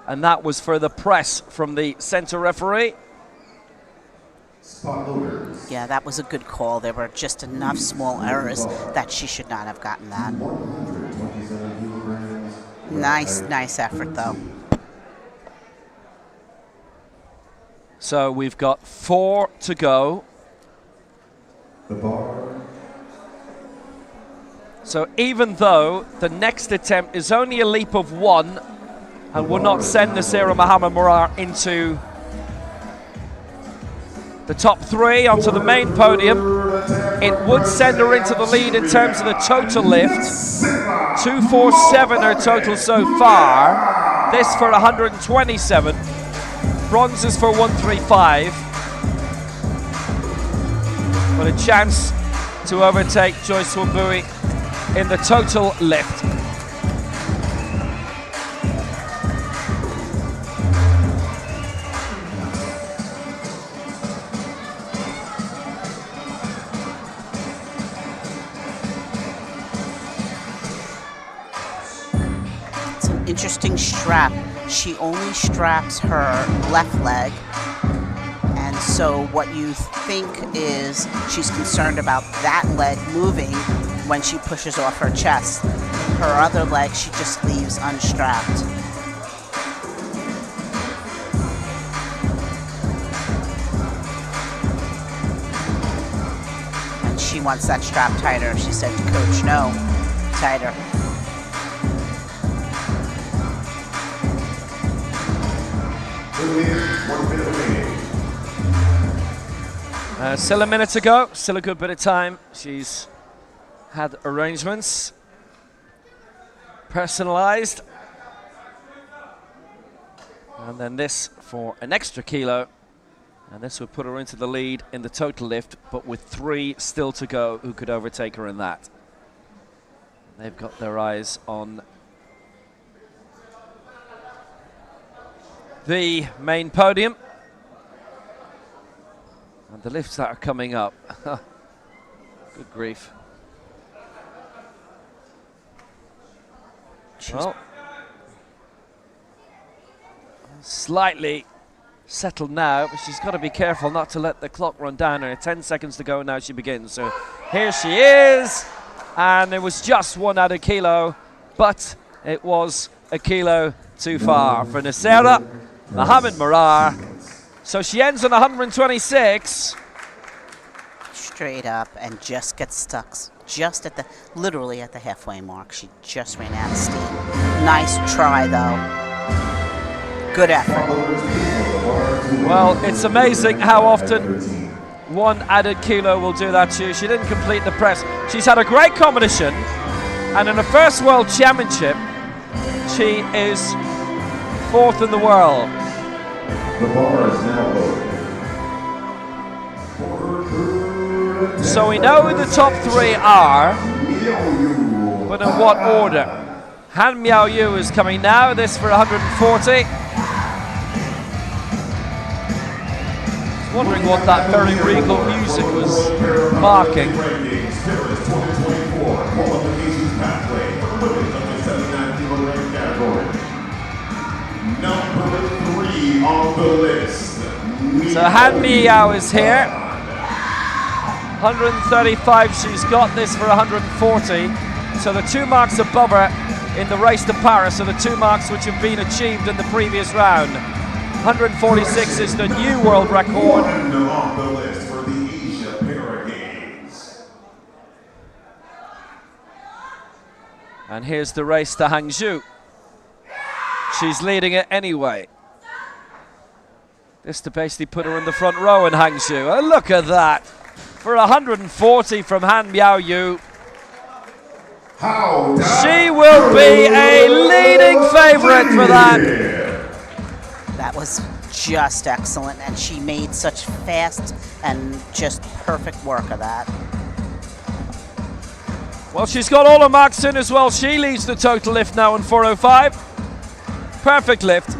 And that was for the press from the centre referee. Yeah, that was a good call. There were just enough small errors that she should not have gotten that. Nice effort, though. So we've got 4 to go. So even though the next attempt is only a leap of 1 and would not send Nasira Mohammed Murar into the top 3 onto the main podium, it would send her into the lead in terms of the total lift. 247 her total so far. This for 127. Bronzes for 135. But a chance to overtake Joyce Wambui in the total lift. Interesting strap. She only straps her left leg, and so what you think is she's concerned about that leg moving when she pushes off her chest. Her other leg she just leaves unstrapped. And she wants that strap tighter. She said to Coach, no, tighter. Still a minute to go, still a good bit of time. She's had arrangements personalized. And then this for an extra kilo. And this would put her into the lead in the total lift, but with 3 still to go who could overtake her in that. They've got their eyes on the main podium. And the lifts that are coming up. Good grief. Well, slightly settled now, but she's got to be careful not to let the clock run down. And 10 seconds to go now she begins. So here she is. And it was just 1 added kilo, but it was a kilo too far for Nasira Mohammed Murar. So she ends on 126. Straight up and just gets stuck just at the, literally at the halfway mark. She just ran out of steam. Nice try though. Good effort. Well, it's amazing how often 1 added kilo will do that too. She didn't complete the press. She's had a great competition, and in her first World Championship, she is 4th in the world. The bar is now loaded. So we know who the top 3 are, but in what order? Han Miao Yu is coming now, this for 140. Wondering what that very regal music was marking. Number 3 on the list. So Han Miao is here. 135, she's got this for 140. So the 2 marks above her in the race to Paris are the 2 marks which have been achieved in the previous round. 146 is the new world record. On the list for the Asia Para Games. And here's the race to Hangzhou. She's leading it anyway. This to basically put her in the front row in Hangzhou. Oh, look at that. For 140 from Han Miao Yu. She will be a leading favorite for that. That was just excellent, and she made such fast and just perfect work of that. Well, she's got all her marks in as well. She leads the total lift now in 405. Perfect lift.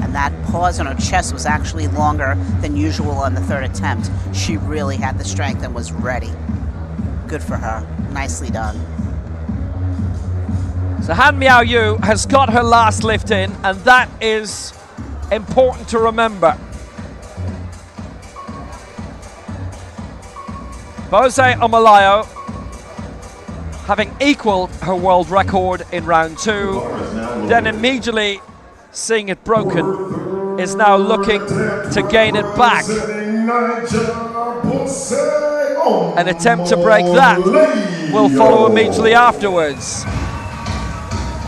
And that pause on her chest was actually longer than usual on the 3rd attempt. She really had the strength and was ready. Good for her. Nicely done. So Han Miao Yu has got her last lift in, and that is important to remember. Bose Omalayo, having equaled her world record in round 2, then immediately seeing it broken, is now looking to gain it back. An attempt to break that will follow immediately afterwards.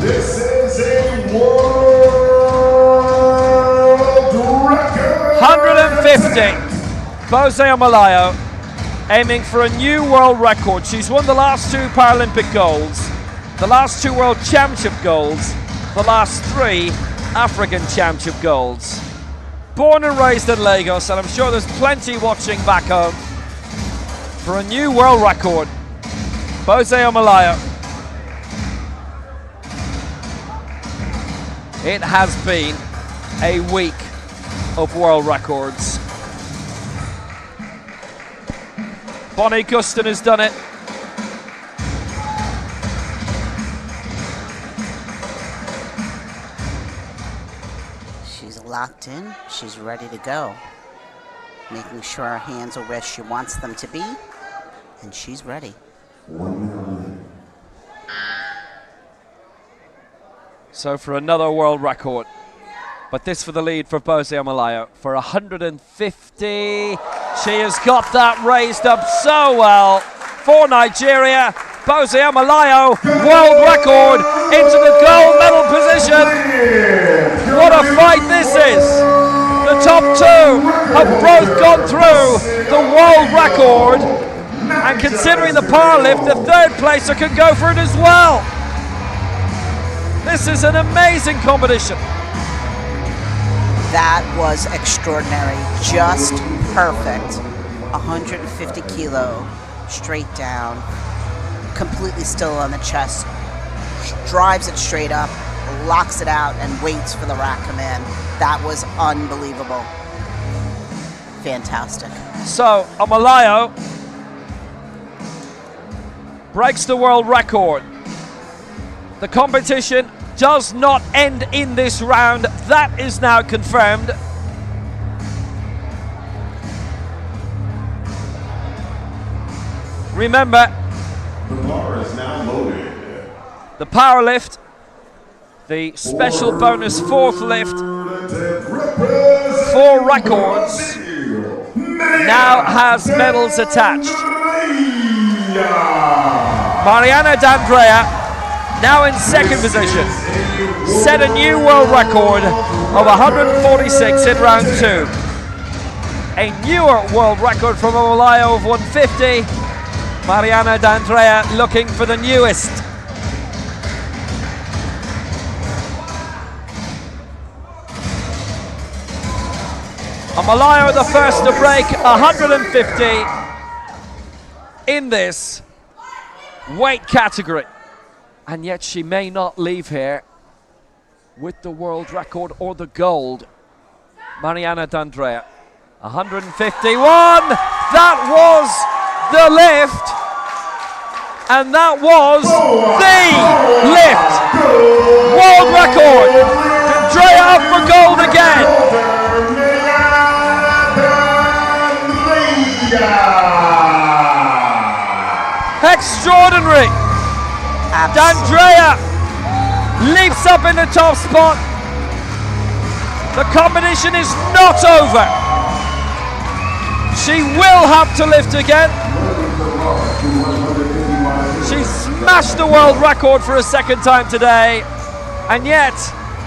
This is a world record. 150. Bose Omalayo aiming for a new world record. She's won the last 2 Paralympic golds, the last 2 World Championship golds, the last 3 African Championship golds. Born and raised in Lagos, and I'm sure there's plenty watching back home. For a new world record, Bose Omalayo. It has been a week of world records. Bonnie Guston has done it. She's locked in. She's ready to go. Making sure her hands are where she wants them to be. And she's ready. 1 minute. So for another world record. But this for the lead for Bose Omalayo for 150. She has got that raised up so well for Nigeria. Bose Omalayo, world record into the gold medal position. What a fight this is. The top 2 have both gone through the world record. And considering the power lift, the 3rd placer can go for it as well. This is an amazing competition. That was extraordinary. Just perfect. 150 kilo, straight down, completely still on the chest. Drives it straight up, locks it out, and waits for the rack command. That was unbelievable. Fantastic. So, Omalayo breaks the world record. The competition does not end in this round. That is now confirmed. Remember, The bar is now loaded. the power lift, the special bonus 4th lift, 4 records, now has medals attached. Mariana D'Andrea, now in 2nd position, set a new world record of 146 in round 2. a newer world record from Omalayo of 150. Mariana D'Andrea looking for the newest. Omalayo the first to break 150 in this weight category. And yet she may not leave here with the world record or the gold. Mariana D'Andrea, 151. That was the lift. And that was the lift. World record. D'Andrea up for gold again. Extraordinary. D'Andrea leaps up in the top spot. The competition is not over. She will have to lift again. She smashed the world record for a second time today, and yet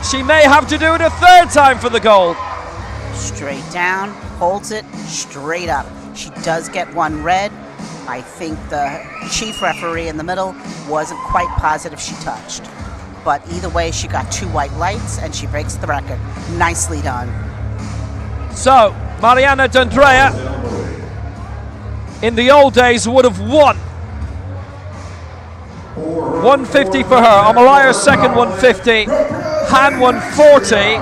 she may have to do it a third time for the gold. Straight down, holds it, straight up. She does get one red. I think the chief referee in the middle wasn't quite positive she touched. But either way, she got 2 white lights and she breaks the record. Nicely done. So, Mariana D'Andrea, in the old days, would have won. 150 for her. Omalayo's second 150. Han 140.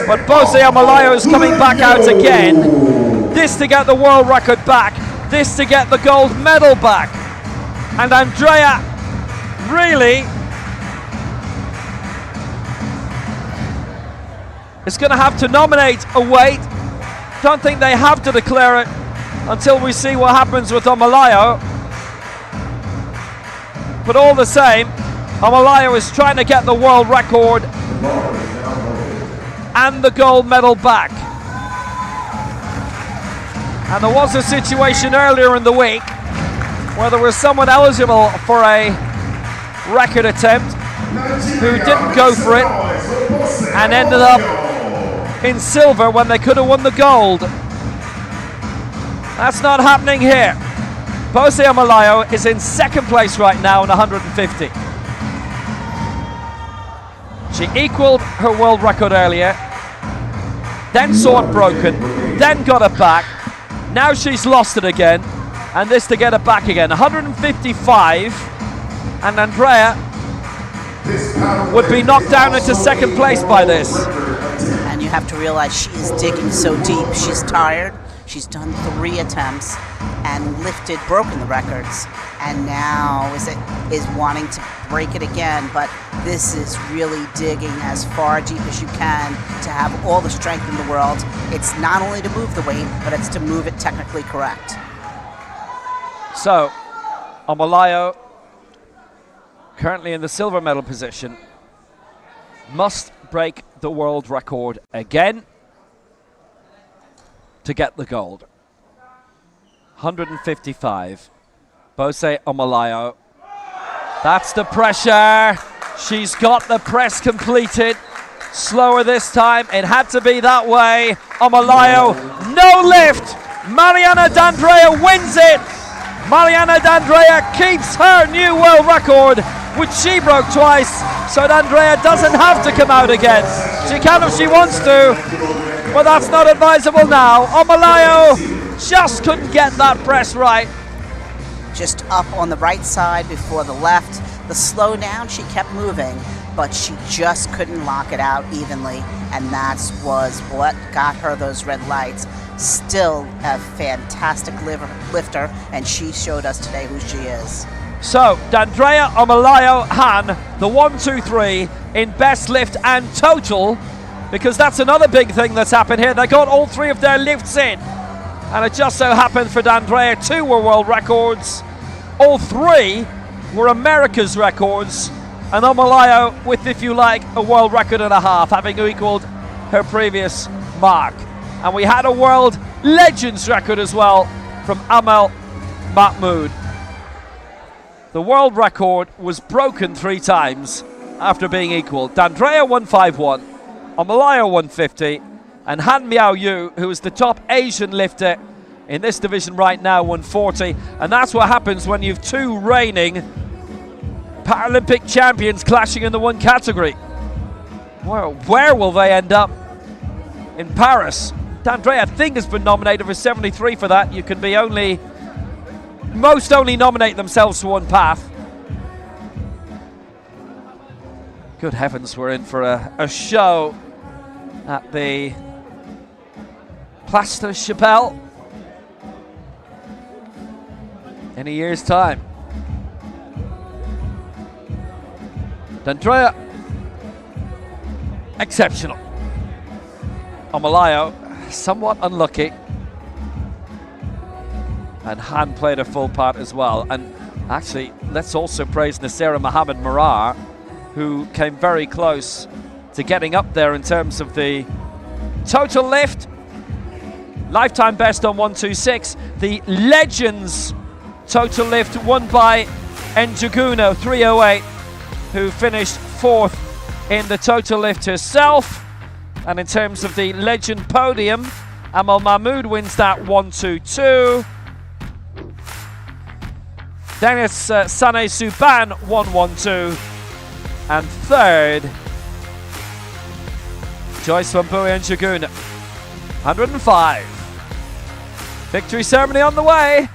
But Bose Omalayo is coming back out again. This to get the world record back. This to get the gold medal back. And D'Andrea really is going to have to nominate a weight. Don't think they have to declare it until we see what happens with Omalayo. But all the same, Omalayo is trying to get the world record and the gold medal back. And there was a situation earlier in the week where there was someone eligible for a record attempt who didn't go for it and ended up in silver when they could have won the gold. That's not happening here. Bose Omalayo is in second place right now in 150. She equaled her world record earlier, then saw it broken, then got it back. Now she's lost it again, and this to get it back again. 155, and D'Andrea would be knocked down into second place by this. And you have to realize she is digging so deep. She's tired. She's done 3 attempts and lifted, broken the records, and now is wanting to break it again. But this is really digging as far deep as you can to have all the strength in the world. It's not only to move the weight, but it's to move it technically correct. So, Omalayo, currently in the silver medal position, must break the world record again to get the gold. 155. Bose Omalayo. That's the pressure. She's got the press completed. Slower this time. It had to be that way. Omalayo, no lift. Mariana D'Andrea wins it. Mariana D'Andrea keeps her new world record, which she broke twice. So D'Andrea doesn't have to come out again. She can if she wants to, but that's not advisable now. Omalayo just couldn't get that press right. Just up on the right side before the left. The slow down, she kept moving, but she just couldn't lock it out evenly, and that was what got her those red lights. Still a fantastic lifter, and she showed us today who she is. So, D'Andrea, Omalayo, Han, the 1, 2, 3 in best lift and total, because that's another big thing that's happened here. They got all 3 of their lifts in, and it just so happened for D'Andrea 2 were world records, all 3 were America's records, and Omalayo with, if you like, a world record and a half, having equaled her previous mark. And we had a world legends record as well from Amel Mahmoud. The world record was broken 3 times after being equal. D'Andrea 151, Omalayo 150, And Han Miao Yu, who is the top Asian lifter in this division right now, 140. And that's what happens when you've two reigning Paralympic champions clashing in the one category. Well, where will they end up in Paris? D'Andrea, I think, has been nominated for 73 for that. You can be most only nominate themselves for one path. Good heavens, we're in for a show at the Place de Chapelle in a year's time. D'Andrea, exceptional. Omalayo, somewhat unlucky. And Han played a full part as well. And actually, let's also praise Nasera Mohamed Marar, who came very close to getting up there in terms of the total lift. Lifetime best on 126. The Legends total lift won by Njuguna, 308, who finished 4th in the total lift herself. And in terms of the Legend podium, Amal Mahmoud wins that 122. Dennis Sane Suban 112. And third, Joyce Wambui Njuguna 105. Victory ceremony on the way.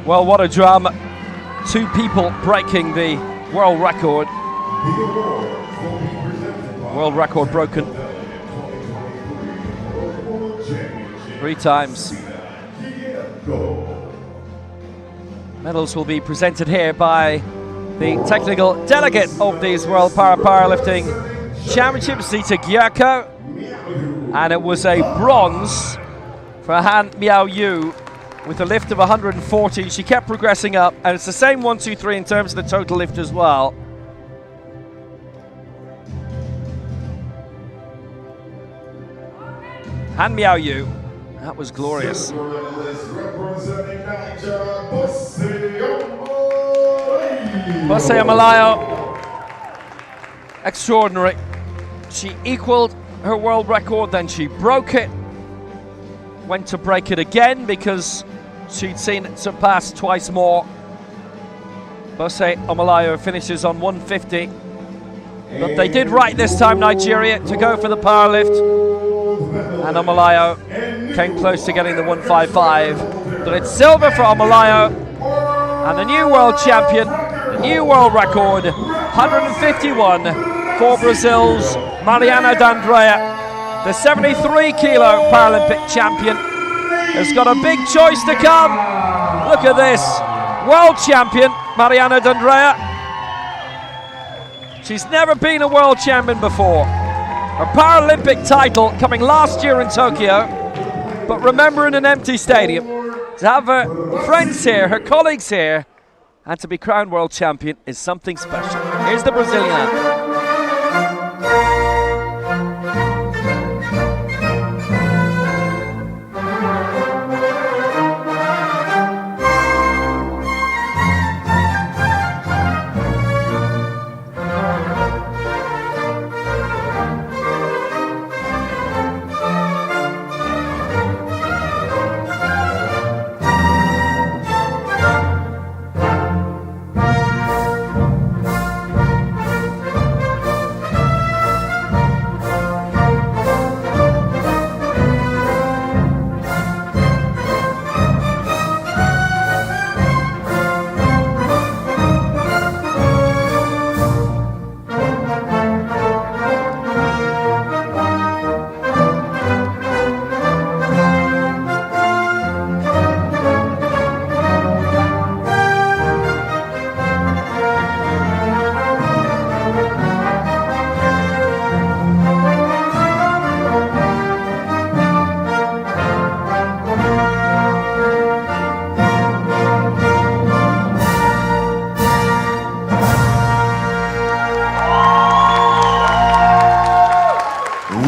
Well, what a drama. 2 people breaking the world record. World record broken 3 times. Medals will be presented here by the technical delegate of these World Powerlifting Championships, Zita Gyurko. And it was a bronze for Han Miao Yu with a lift of 140. She kept progressing up, and it's the same 1, 2, 3 in terms of the total lift as well. Han Miao Yu, that was glorious. Bose Amalayo, extraordinary. She equaled her world record, then she broke it. Went to break it again because she'd seen it surpassed twice more. Bose Amalayo finishes on 150. But they did right this time, Nigeria, to go for the power lift. And Amalayo came close to getting the 155. But it's silver for Amalayo. And the new world champion, the new world record, 151 for Brazil's Mariana D'Andrea. The 73-kilo Paralympic champion has got a big choice to come. Look at this. World champion, Mariana D'Andrea. She's never been a world champion before. Her Paralympic title coming last year in Tokyo. But remember, in an empty stadium. To have her friends here, her colleagues here, and to be crowned world champion is something special. Here's the Brazilian anthem.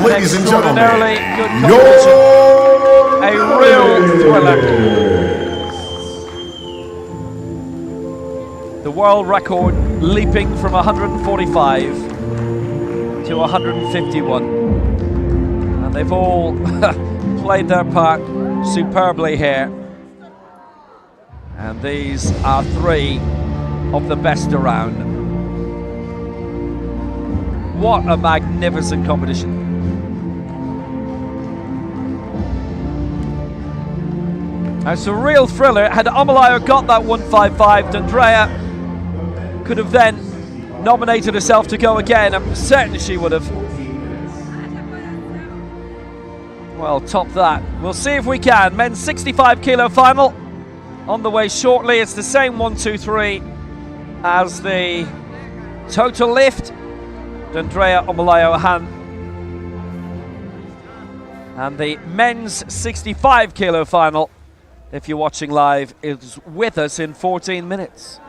Ladies and gentlemen, Good competition. A real thriller. The world record leaping from 145 to 151. And they've all played their part superbly here. And these are 3 of the best around. What a magnificent competition. It's a real thriller. Had Amalayo got that 155, D'Andrea could have then nominated herself to go again. I'm certain she would have. Well, top that. We'll see if we can. Men's 65-kilo final on the way shortly. It's the same 1, 2, 3 as the total lift. D'Andrea, Amalayo, Han. And the men's 65-kilo final, if you're watching live, is with us in 14 minutes.